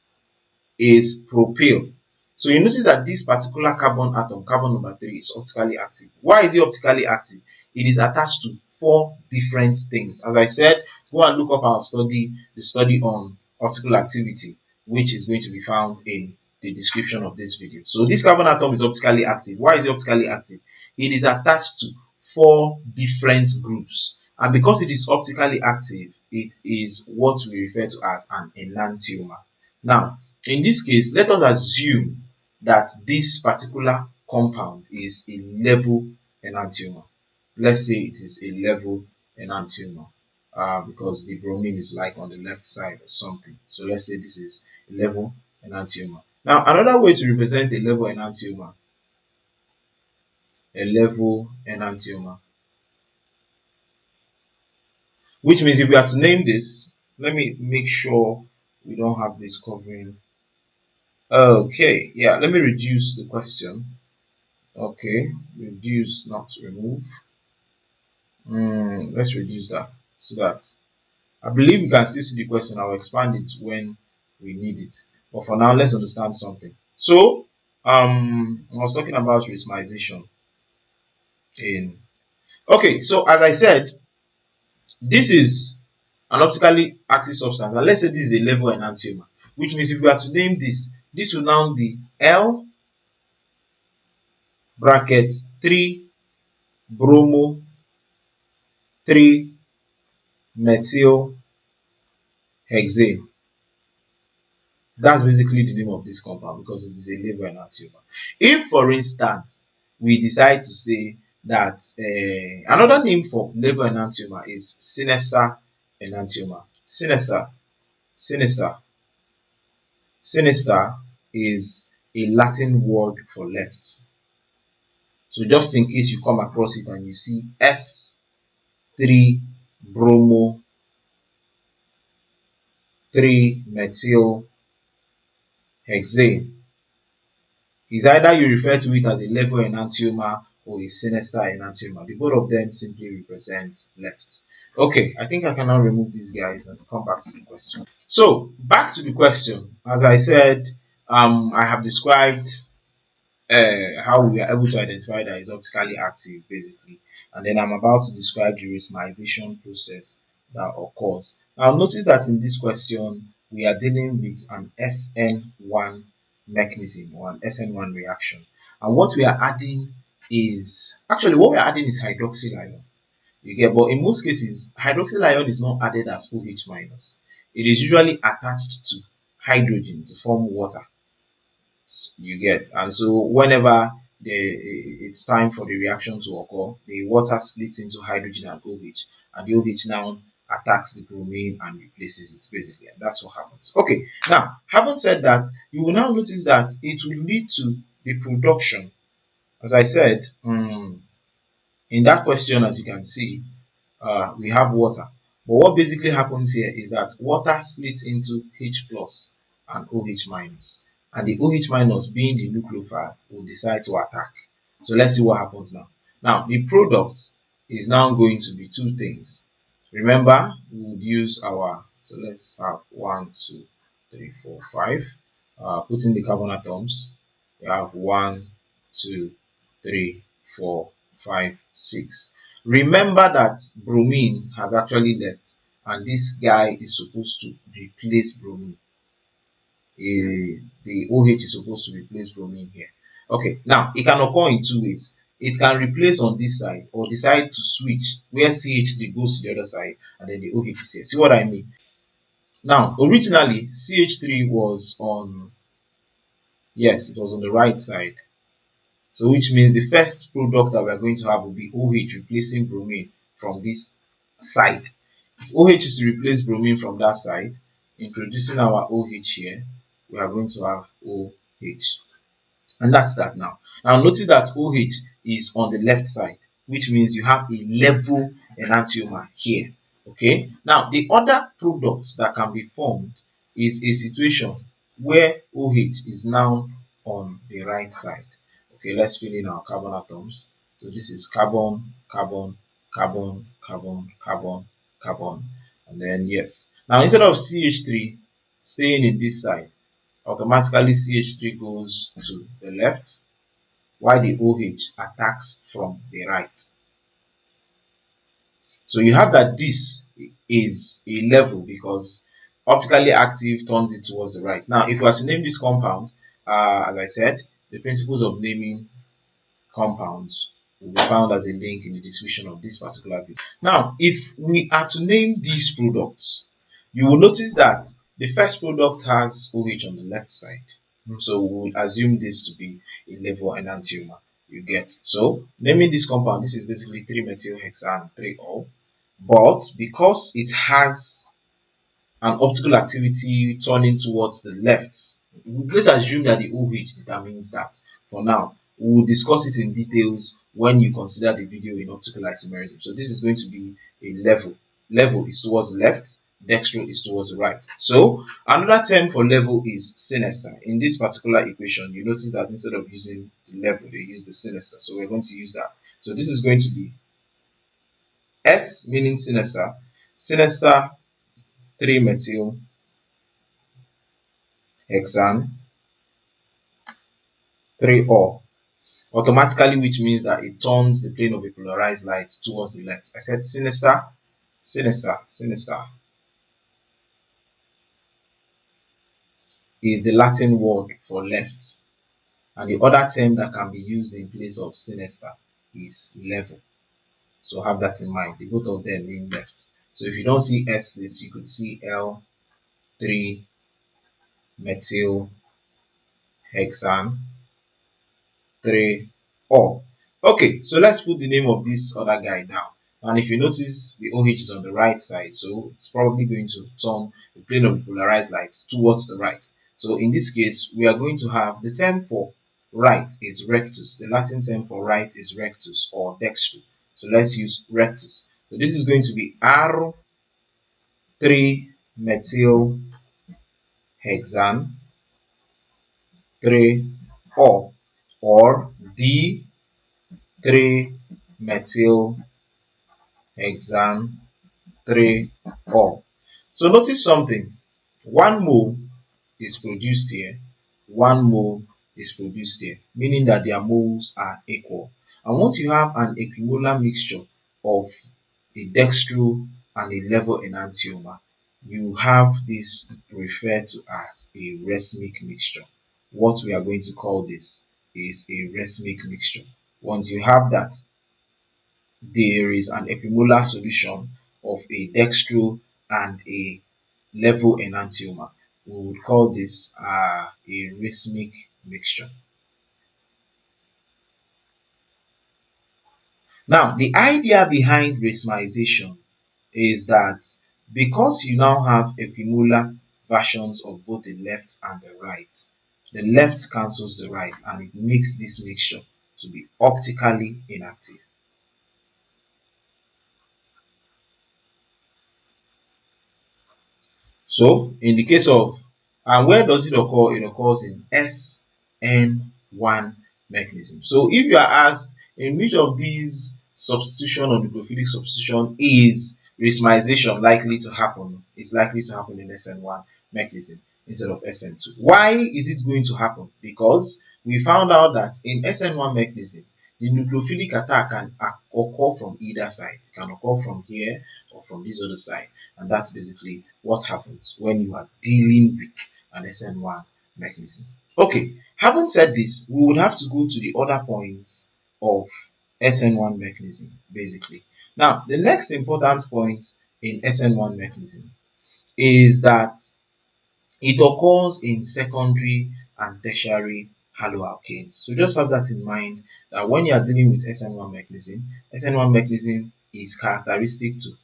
is propyl. So you notice that this particular carbon atom, carbon number 3, is optically active. Why is it optically active? It is attached to 4 different things. As I said, go and look up our study, the study on optical activity, which is going to be found in the description of this video. So this carbon atom is optically active. Why is it optically active? It is attached to 4 different groups. And because it is optically active, it is what we refer to as an enantiomer. Now, in this case, let us assume that this particular compound is a level enantiomer. Let's say it is a level enantiomer because the bromine is like on the left side or something. So let's say this is a level enantiomer. Now, another way to represent a level enantiomer, which means if we are to name this, let me make sure we don't have this covering. Okay, yeah, let me reduce the question. Okay, reduce, not remove. Let's reduce that so that I believe you can still see the question. I'll expand it when we need it. But for now, let's understand something. So, I was talking about racemization in. Okay, so as I said, this is an optically active substance, and let's say this is a level enantiomer, which means if we are to name this, this will now be L bracket 3 bromo 3 methyl hexane. That's basically the name of this compound because it is a level enantiomer. If, for instance, we decide to say that another name for level enantiomer is sinister enantiomer. Sinister is a Latin word for left. So just in case you come across it and you see S3 bromo 3 methyl hexane, is either you refer to it as a level enantiomer or a sinister enantiomer. The both of them simply represent left. Okay, I think I can now remove these guys and come back to the question. So back to the question. As I said, I have described how we are able to identify that it's optically active, basically, and then I'm about to describe the racemization process that occurs. Now notice that in this question we are dealing with an SN1 mechanism or an SN1 reaction, and what we are adding is hydroxyl ion. You get, but in most cases hydroxyl ion is not added as OH minus. It is usually attached to hydrogen to form water. You get, and so whenever it's time for the reaction to occur, the water splits into hydrogen and OH, and the OH now attacks the bromine and replaces it, basically, and that's what happens. Okay, now having said that, you will now notice that it will lead to the production, as I said, in that question. As you can see, we have water, but what basically happens here is that water splits into H plus and OH minus, and the OH minus, being the nucleophile, will decide to attack. So let's see what happens now. Now the product is now going to be 2 things. Remember, we would use our, so let's have 1, 2, 3, 4, 5. Put in the carbon atoms. We have 1, 2, 3, 4, 5, 6. Remember that bromine has actually left, and this guy is supposed to replace bromine. The OH is supposed to replace bromine here. Okay, now it can occur in 2 ways. It can replace on this side or decide to switch where CH3 goes to the other side and then the OH is here. See what I mean? Now, originally CH3 was on, yes, it was on the right side. So which means the first product that we are going to have will be OH replacing bromine from this side. If OH is to replace bromine from that side, introducing our OH here, we are going to have OH. And that's that now. Now notice that OH is on the left side, which means you have a level enantiomer here. Okay. Now the other products that can be formed is a situation where OH is now on the right side. Okay, let's fill in our carbon atoms. So this is carbon, carbon, carbon, carbon, carbon, carbon, and then yes. Now instead of CH3 staying in this side, automatically CH3 goes to the left while the OH attacks from the right. So you have that this is a level because optically active turns it towards the right. Now, if we are to name this compound, as I said, the principles of naming compounds will be found as a link in the description of this particular video. Now, if we are to name these products, you will notice that the first product has OH on the left side. So we will assume this to be a level enantiomer. You get. So naming this compound, this is basically 3-methylhexane 3-ol. But because it has an optical activity turning towards the left, let's assume that the OH determines that. For now, we will discuss it in details when you consider the video in optical isomerism. So this is going to be a level. Level is towards the left, dextro is towards the right. So another term for level is sinister. In this particular equation, you notice that instead of using the level, they use the sinister. So we're going to use that. So this is going to be S meaning sinister, sinister 3-methylhexane 3-ol. Automatically, which means that it turns the plane of a polarized light towards the left. I said sinister, sinister, sinister is the Latin word for left. And the other term that can be used in place of sinister is level. So have that in mind. The both of them mean left. So if you don't see S this, you could see L 3-methylhexane 3-ol. Okay, so let's put the name of this other guy down. And if you notice, the OH is on the right side, so it's probably going to turn the plane of the polarized light towards the right. So in this case, we are going to have the term for right is rectus. The Latin term for right is rectus or dextro. So let's use rectus. So this is going to be R 3-methylhexane 3-ol or D 3-methylhexane 3-ol. So notice something. 1 mole is produced here, 1 mole is produced here, meaning that their moles are equal. And once you have an equimolar mixture of a dextro and a level enantiomer, you have this referred to as a racemic mixture. What we are going to call this is a racemic mixture. Once you have that, there is an equimolar solution of a dextro and a level enantiomer. We would call this a racemic mixture. Now, the idea behind racemization is that because you now have equimolar versions of both the left and the left cancels the right and it makes this mixture to be optically inactive. So in the case of, and where does it occur? It occurs in SN1 mechanism. So if you are asked in which of these substitution or nucleophilic substitution is racemization likely to happen, it's likely to happen in SN1 mechanism instead of SN2. Why is it going to happen? Because we found out that in SN1 mechanism, the nucleophilic attack can occur from either side. It can occur from here or from this other side. And that's basically what happens when you are dealing with an SN1 mechanism. Okay, having said this, we would have to go to the other points of SN1 mechanism, basically. Now, the next important point in SN1 mechanism is that it occurs in secondary and tertiary haloalkanes. So just have that in mind that when you are dealing with SN1 mechanism is characteristic to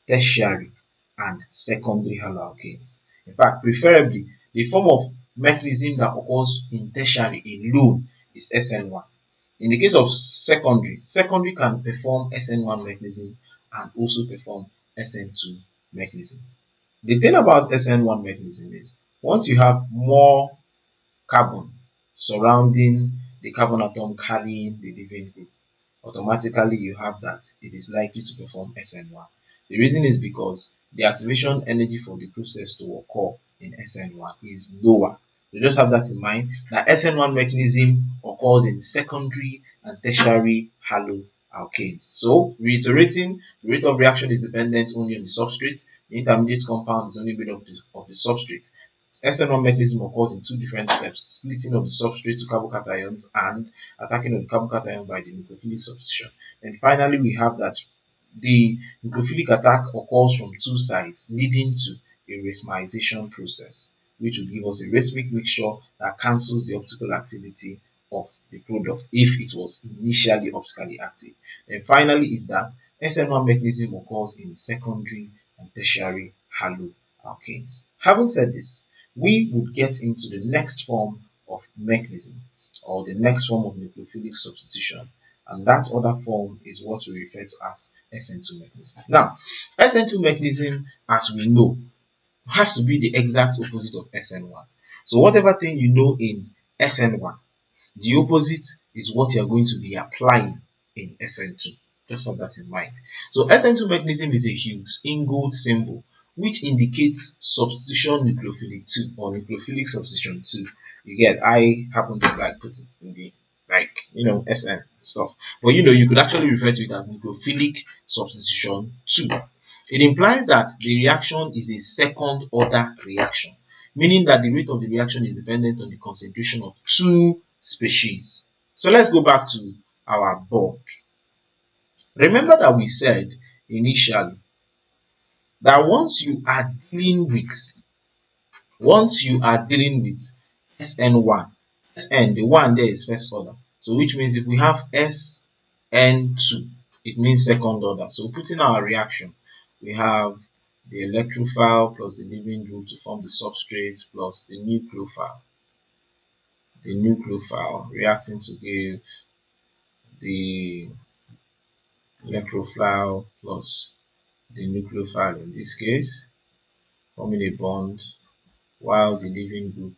tertiary and secondary haloalkanes. In fact, preferably the form of mechanism that occurs in tertiary alone is SN1. In the case of secondary can perform SN1 mechanism and also perform SN2 mechanism. The thing about SN1 mechanism is once you have more carbon surrounding the carbon atom carrying the leaving group, automatically you have that it is likely to perform SN1. The reason is because the activation energy for the process to occur in SN1 is lower. You just have that in mind. Now, SN1 mechanism occurs in secondary and tertiary haloalkanes. So, reiterating, the rate of reaction is dependent only on the substrate. The intermediate compound is only made up of the substrate. SN1 mechanism occurs in two different steps: splitting of the substrate to carbocations and attacking of the carbocation by the nucleophilic substitution. And finally, we have that the nucleophilic attack occurs from two sides, leading to a racemization process, which will give us a racemic mixture that cancels the optical activity of the product if it was initially optically active. And finally, is that SN1 mechanism occurs in secondary and tertiary haloalkanes. Having said this, we would get into the next form of mechanism, or the next form of nucleophilic substitution, and that other form is what we refer to as SN2 mechanism. Now, SN2 mechanism, as we know, has to be the exact opposite of SN1. So whatever thing you know in SN1, the opposite is what you're going to be applying in SN2. Just have that in mind. So SN2 mechanism is a Hughes ingold symbol which indicates substitution nucleophilic 2 or nucleophilic substitution 2. You get, I happen to like put it in the SN stuff. But you could actually refer to it as nucleophilic substitution 2. It implies that the reaction is a second order reaction, meaning that the rate of the reaction is dependent on the concentration of two species. So let's go back to our board. Remember that we said initially that once you are dealing with SN1, SN, the one there is first order. So which means if we have SN2, it means second order. So putting our reaction, we have the electrophile plus the leaving group to form the substrate plus the nucleophile reacting to give the electrophile plus the nucleophile in this case, forming a bond while the leaving group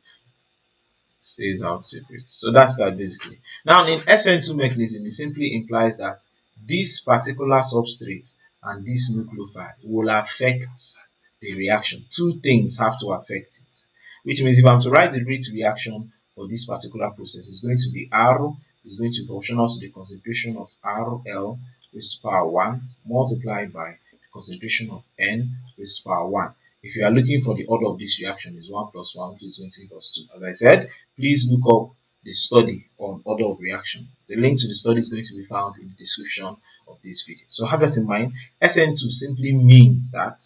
stays out separate. So that's that basically. Now in SN2 mechanism, it simply implies that this particular substrate and this nucleophile will affect the reaction. Two things have to affect it, which means if I'm to write the rate reaction for this particular process, it's going to be R is going to be proportional to the concentration of RL raised to power 1 multiplied by the concentration of N raised to power 1. If you are looking for the order of this reaction, is 1 plus 1, which is going to give us 2. As I said, please look up the study on order of reaction. The link to the study is going to be found in the description of this video. So have that in mind. SN2 simply means that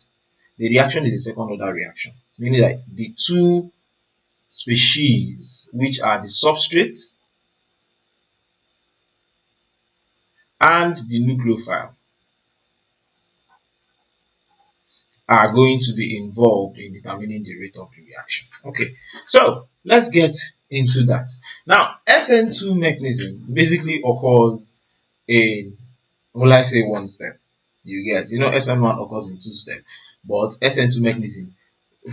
the reaction is a second order reaction, meaning that the two species, which are the substrate and the nucleophile, are going to be involved in determining the rate of the reaction. Okay, so let's get into that. Now, SN2 mechanism basically occurs in, will I say, one step. You get, SN1 occurs in two steps, but SN2 mechanism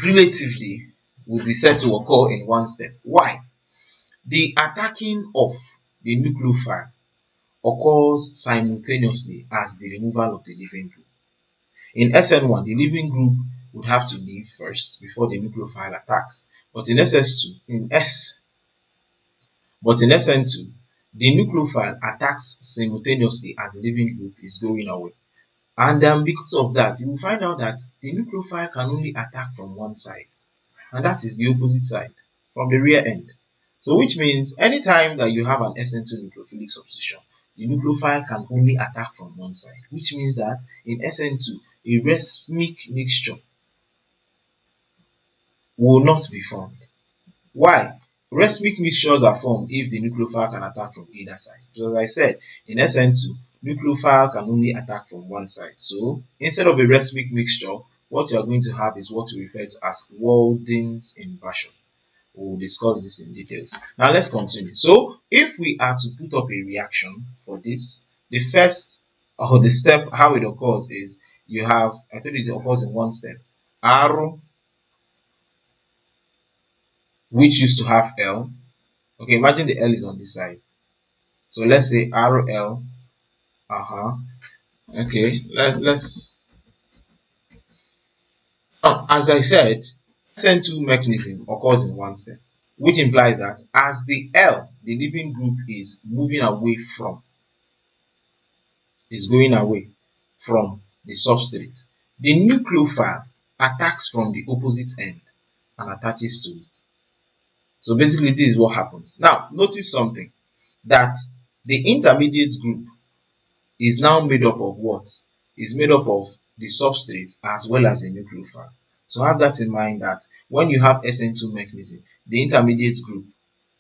relatively will be said to occur in one step. Why? The attacking of the nucleophile occurs simultaneously as the removal of the leaving group. In SN1, the leaving group would have to leave first before the nucleophile attacks. But in SN2, the nucleophile attacks simultaneously as the leaving group is going away. And because of that, you will find out that the nucleophile can only attack from one side, and that is the opposite side, from the rear end. So which means anytime that you have an SN2 nucleophilic substitution, the nucleophile can only attack from one side, which means that in SN2, a racemic mixture will not be formed. Why? Racemic mixtures are formed if the nucleophile can attack from either side. So as I said, in SN2, nucleophile can only attack from one side. So instead of a racemic mixture, what you are going to have is what we refer to as Walden's inversion. We'll discuss this in details. Now let's continue. So if we are to put up a reaction for this, the first or the step how it occurs is you have, I told you it occurs in one step. R, which used to have L. Okay, imagine the L is on this side. So let's say RL. Uh-huh. Okay, let's as I said, SN2 mechanism occurs in one step, which implies that as the L, the leaving group, is going away from the substrate, the nucleophile attacks from the opposite end and attaches to it. So basically, this is what happens. Now, notice something, that the intermediate group is now made up of what? Is made up of the substrate as well as the nucleophile. So have that in mind, that when you have SN2 mechanism, the intermediate group,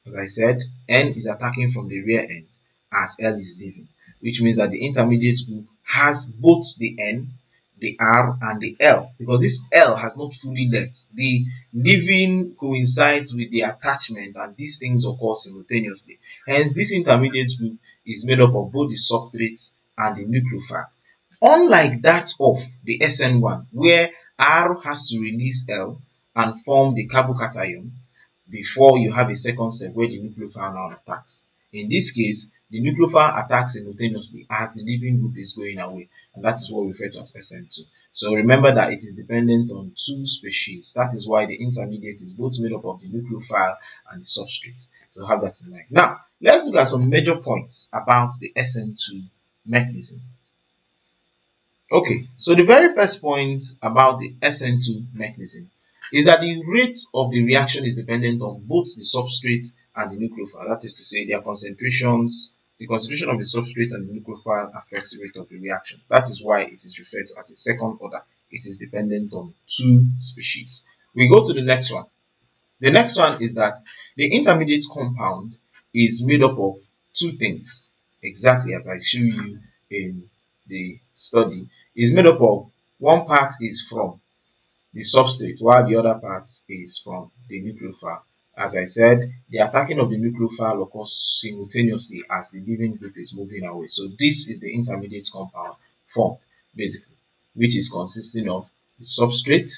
as I said, N is attacking from the rear end as L is leaving, which means that the intermediate group has both the N, the R, and the L, because this L has not fully left. The leaving coincides with the attachment, and these things occur simultaneously. Hence, this intermediate group is made up of both the substrate and the nucleophile. Unlike that of the SN1, where R has to release L and form the carbocation before you have a second step where the nucleophile now attacks. In this case, the nucleophile attacks simultaneously as the leaving group is going away, and that is what we refer to as SN2. So remember that it is dependent on two species. That is why the intermediate is both made up of the nucleophile and the substrate. So have that in mind. Now, let's look at some major points about the SN2 mechanism. Okay, so the very first point about the SN2 mechanism is that the rate of the reaction is dependent on both the substrate and the nucleophile. That is to say, their concentrations, the concentration of the substrate and the nucleophile affects the rate of the reaction. That is why it is referred to as a second order. It is dependent on two species. We go to the next one. The next one is that the intermediate compound is made up of two things, exactly as I show you in the study. Is made up of, one part is from the substrate while the other part is from the nucleophile. As I said, the attacking of the nucleophile occurs simultaneously as the leaving group is moving away. So this is the intermediate compound formed, basically, which is consisting of the substrate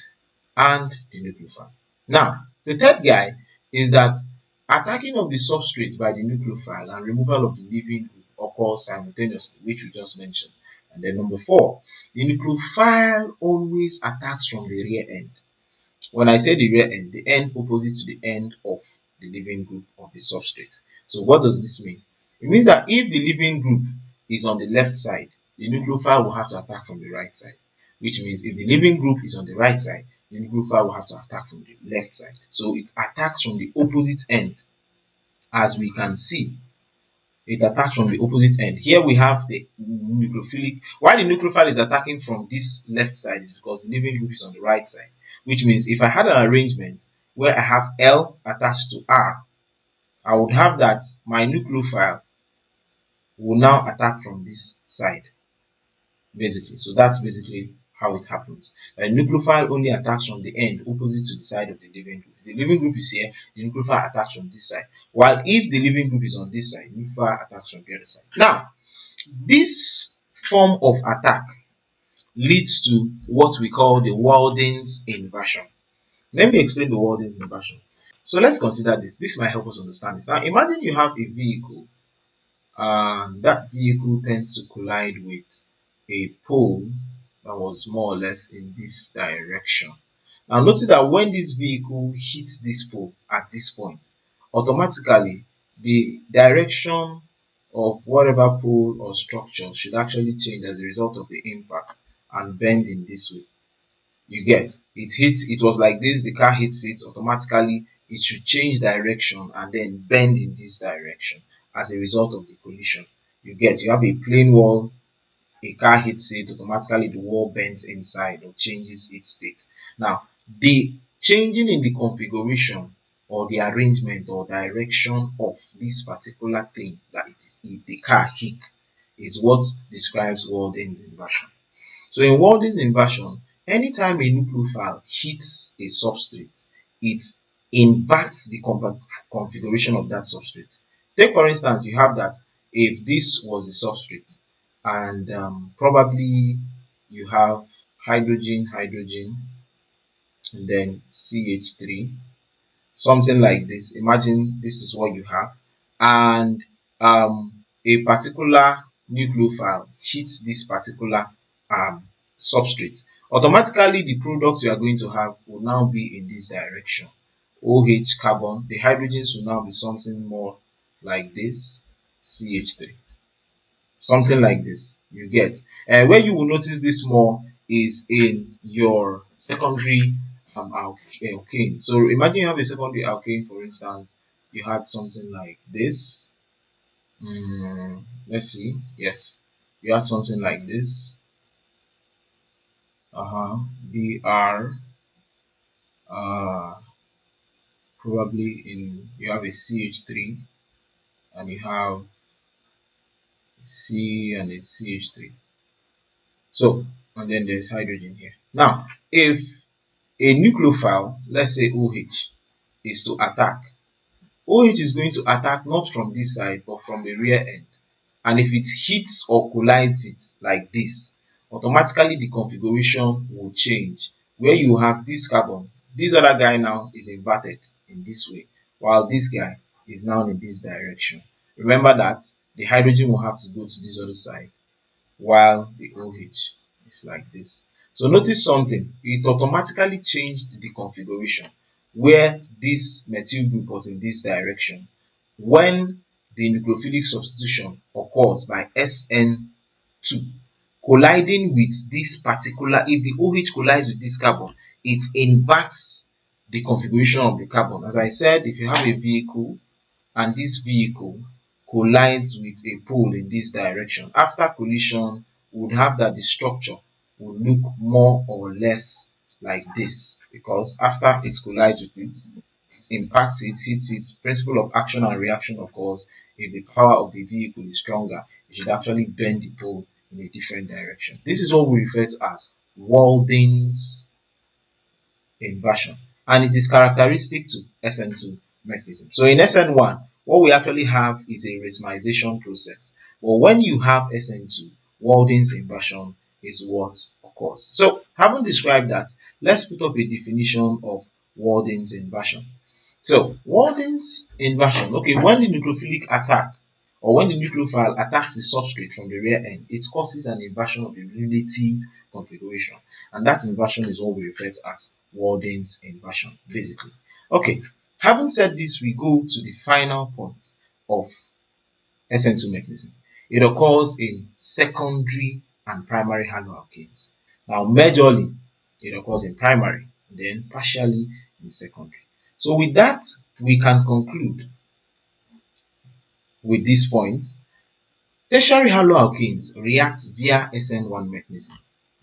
and the nucleophile. Now, the third guy is that attacking of the substrate by the nucleophile and removal of the leaving group occurs simultaneously, which we just mentioned. And then number 4, the nucleophile always attacks from the rear end. When I say the rear end, the end opposite to the end of the leaving group of the substrate. So what does this mean? It means that if the leaving group is on the left side, the nucleophile will have to attack from the right side. Which means if the leaving group is on the right side, the nucleophile will have to attack from the left side. So it attacks from the opposite end, as we can see. It attacks from the opposite end. Here we have the nucleophilic. Why the nucleophile is attacking from this left side is because the leaving group is on the right side. Which means if I had an arrangement where I have L attached to R, I would have that my nucleophile will now attack from this side, basically. So that's basically how it happens. The nucleophile only attacks from the end opposite to the side of the leaving group. If the leaving group is here, the nucleophile attacks from this side. While if the leaving group is on this side, the nucleophile attacks from the other side. Now, this form of attack leads to what we call the Walden's inversion. Let me explain the Walden's inversion. So let's consider this. This might help us understand this. Now, imagine you have a vehicle, and that vehicle tends to collide with a pole that was more or less in this direction. Now, notice that when this vehicle hits this pole at this point, automatically the direction of whatever pole or structure should actually change as a result of the impact and bend in this way. You get, it hits, it was like this, the car hits it, automatically it should change direction and then bend in this direction as a result of the collision. You get, you have a plain wall, a car hits it, automatically the wall bends inside or changes its state. Now, the changing in the configuration or the arrangement or direction of this particular thing that the car hits is what describes Walden's inversion. So in Walden's inversion, anytime a nucleophile hits a substrate, it inverts the configuration of that substrate. Take for instance, you have that if this was the substrate and probably you have hydrogen, hydrogen, and then CH3, something like this. Imagine this is what you have, and a particular nucleophile hits this particular substrate. Automatically, the product you are going to have will now be in this direction. OH carbon, the hydrogens will now be something more like this, CH3, something like this. You get. Where you will notice this more is in your secondary alkane. So imagine you have a secondary alkane, for instance, you had something like this. Let's see. Yes, you had something like this. Br. Uh, Probably in you have a CH3 and you have C and a CH3. So and then there's hydrogen here. Now, if a nucleophile, let's say OH, is to attack, OH is going to attack not from this side but from the rear end. And if it hits or collides it like this, automatically the configuration will change. Where you have this carbon, this other guy now is inverted in this way, while this guy is now in this direction. Remember that the hydrogen will have to go to this other side while the OH is like this. So notice something, it automatically changed the configuration where this methyl group was in this direction. When the nucleophilic substitution occurs by SN2 colliding with this particular, if the OH collides with this carbon, it inverts the configuration of the carbon. As I said, if you have a vehicle and this vehicle collides with a pole in this direction, after collision, we would have that the structure would look more or less like this, because after it collides with it, impacts it, hits it, principle of action and reaction occurs. If the power of the vehicle is stronger, it should actually bend the pole in a different direction. This is what we refer to as Walden's inversion, and it is characteristic to SN2 mechanism. So in SN1, what we actually have is a racemization process. But when you have SN2, Walden's inversion is what occurs. So having described that, let's put up a definition of Walden's inversion. So Walden's inversion, okay, when the nucleophilic attack or when the nucleophile attacks the substrate from the rear end, it causes an inversion of the relative configuration. And that inversion is what we refer to as Walden's inversion, basically. Okay, having said this, we go to the final point of SN2 mechanism. It occurs in secondary and primary haloalkanes. Now, majorly, it occurs in primary, then partially in secondary. So with that, we can conclude with this point. Tertiary haloalkanes react via SN1 mechanism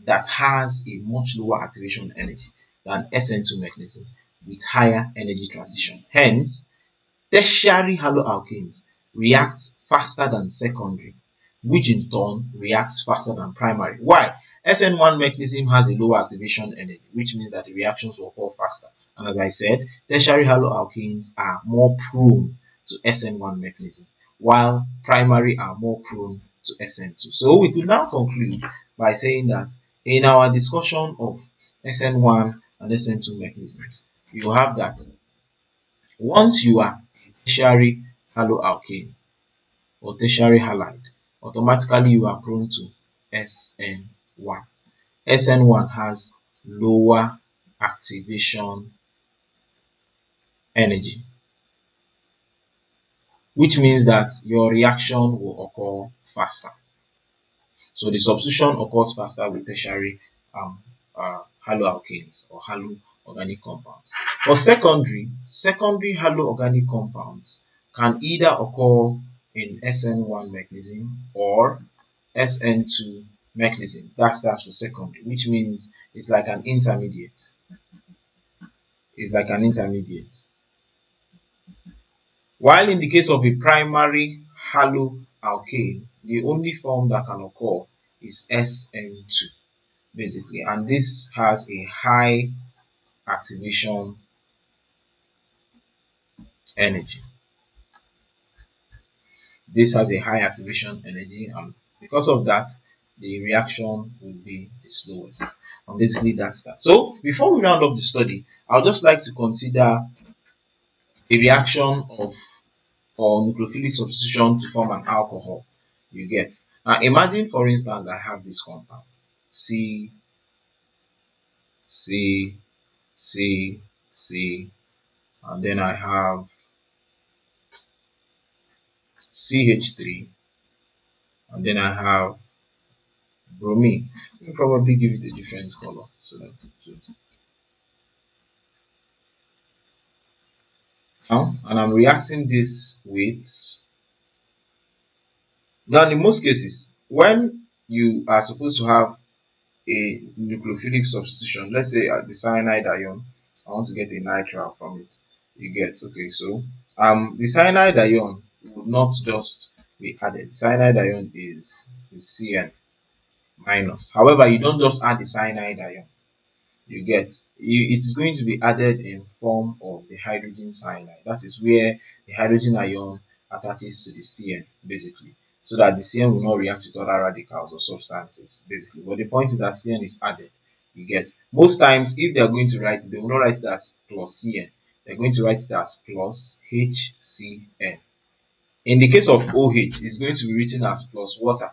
that has a much lower activation energy than SN2 mechanism with higher energy transition. Hence, tertiary haloalkanes react faster than secondary, which in turn reacts faster than primary. Why? SN1 mechanism has a lower activation energy, which means that the reactions will occur faster. And as I said, tertiary haloalkanes are more prone to SN1 mechanism, while primary are more prone to SN2. So we could now conclude by saying that in our discussion of SN1 and SN2 mechanisms, you have that once you are a tertiary haloalkane or tertiary halide, automatically you are prone to SN1. SN1 has lower activation energy, which means that your reaction will occur faster. So the substitution occurs faster with tertiary haloalkanes or haloorganic compounds. For secondary haloorganic compounds can either occur in SN1 mechanism or SN2 mechanism. That's for secondary, which means it's like an intermediate. It's like an intermediate. While in the case of a primary haloalkane, the only form that can occur is SN2, basically, and this has a high activation energy. This has a high activation energy, and because of that, the reaction will be the slowest. And basically, that's that. So, before we round up the study, I would just like to consider a reaction of or nucleophilic substitution to form an alcohol. You get. Now, imagine, for instance, I have this compound C, C, C, C, and then I have CH3, and then I have bromine. We'll probably give it a different color. So that's good. Now, and I'm reacting this with. Now, in most cases, when you are supposed to have a nucleophilic substitution, let's say the cyanide ion, I want to get a nitrile from it. You get, okay, so the cyanide ion would not just be added. Cyanide ion is with Cn minus. However, you don't just add the cyanide ion. You get, it is going to be added in form of the hydrogen cyanide. That is where the hydrogen ion attaches to the Cn basically, so that the Cn will not react with other radicals or substances basically. But the point is that Cn is added. You get, most times if they are going to write it, they will not write it as plus Cn. They're going to write it as plus HCN. In the case of OH, it's going to be written as plus water,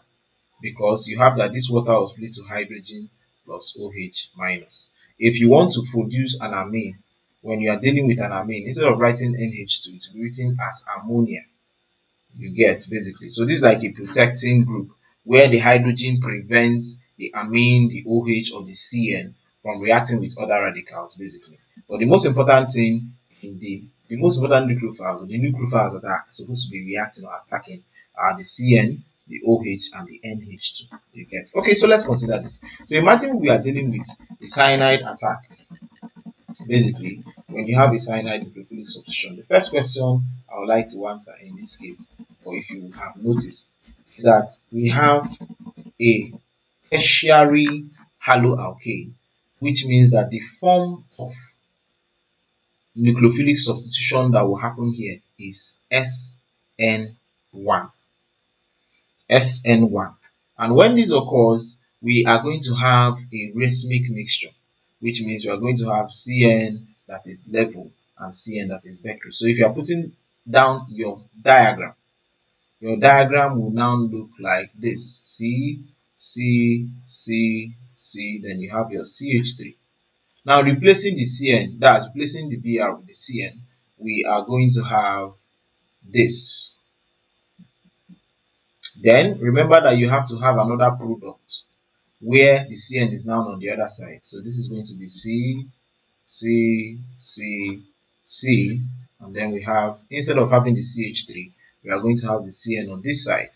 because you have that this water was split to hydrogen plus OH minus. If you want to produce an amine, when you are dealing with an amine, instead of writing NH2, it will be written as ammonia. You get, basically. So this is like a protecting group where the hydrogen prevents the amine, the OH, or the Cn from reacting with other radicals, basically. But the most important thing in the most important nucleophiles, or the nucleophiles that are supposed to be reacting or attacking, are the Cn, the OH, and the NH2. You get. Okay, so let's consider this. So imagine we are dealing with the cyanide attack. Basically, when you have a cyanide nucleophilic substitution, the first question I would like to answer in this case, or if you have noticed, is that we have a tertiary haloalkane, which means that the form of nucleophilic substitution that will happen here is SN1. SN1. And when this occurs, we are going to have a racemic mixture, which means we are going to have Cn that is level and Cn that is vector. So if you are putting down your diagram will now look like this: C, C, C, C, then you have your CH3. Now replacing the Cn, that's replacing the Br with the Cn, we are going to have this. Then remember that you have to have another product where the Cn is now on the other side. So this is going to be C, C, C, C, and then we have, instead of having the CH3, we are going to have the Cn on this side.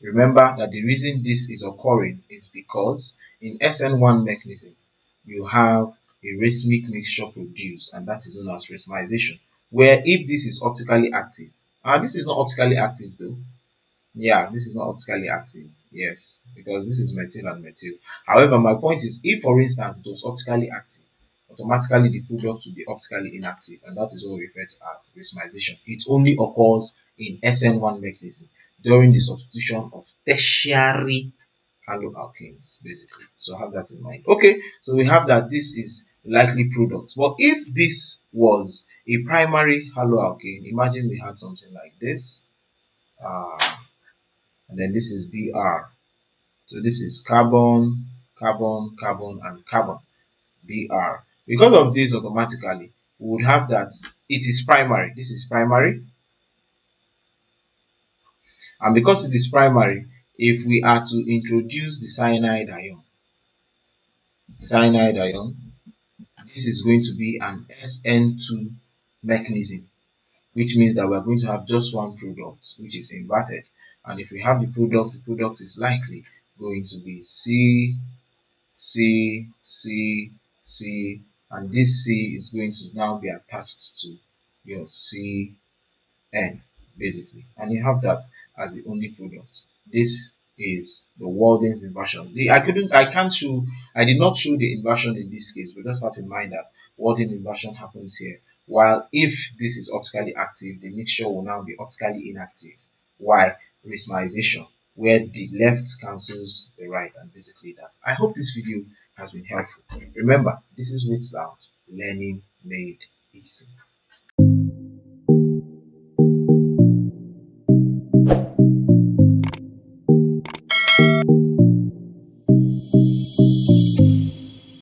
Remember that the reason this is occurring is because in SN1 mechanism, you have a racemic mixture produced, and that is known as racemization, where if this is optically active, this is not optically active though. Yeah, this is not optically active. Yes, because this is methyl and methyl. However, my point is, if for instance it was optically active, automatically the product will be optically inactive, and that is what we refer to as racemization. It only occurs in SN1 mechanism during the substitution of tertiary haloalkanes, basically. So have that in mind. Okay, so we have that this is likely product. But if this was a primary haloalkane, imagine we had something like this. And then this is Br. So this is carbon, carbon, carbon, and carbon, Br. Because of this, automatically, we would have that it is primary. This is primary. And because it is primary, if we are to introduce the cyanide ion, this is going to be an SN2 mechanism, which means that we are going to have just one product, which is inverted. And if we have the product is likely going to be C, C, C, C, and this C is going to now be attached to your Cn, basically. And you have that as the only product. This is the Walden's inversion. I did not show the inversion in this case, but just have in mind that Walden inversion happens here While if this is optically active, the mixture will now be optically inactive. Why? Rismerization, where the left cancels the right, and basically that. I hope this video has been helpful. Remember, this is Wits Lounge, learning made easy.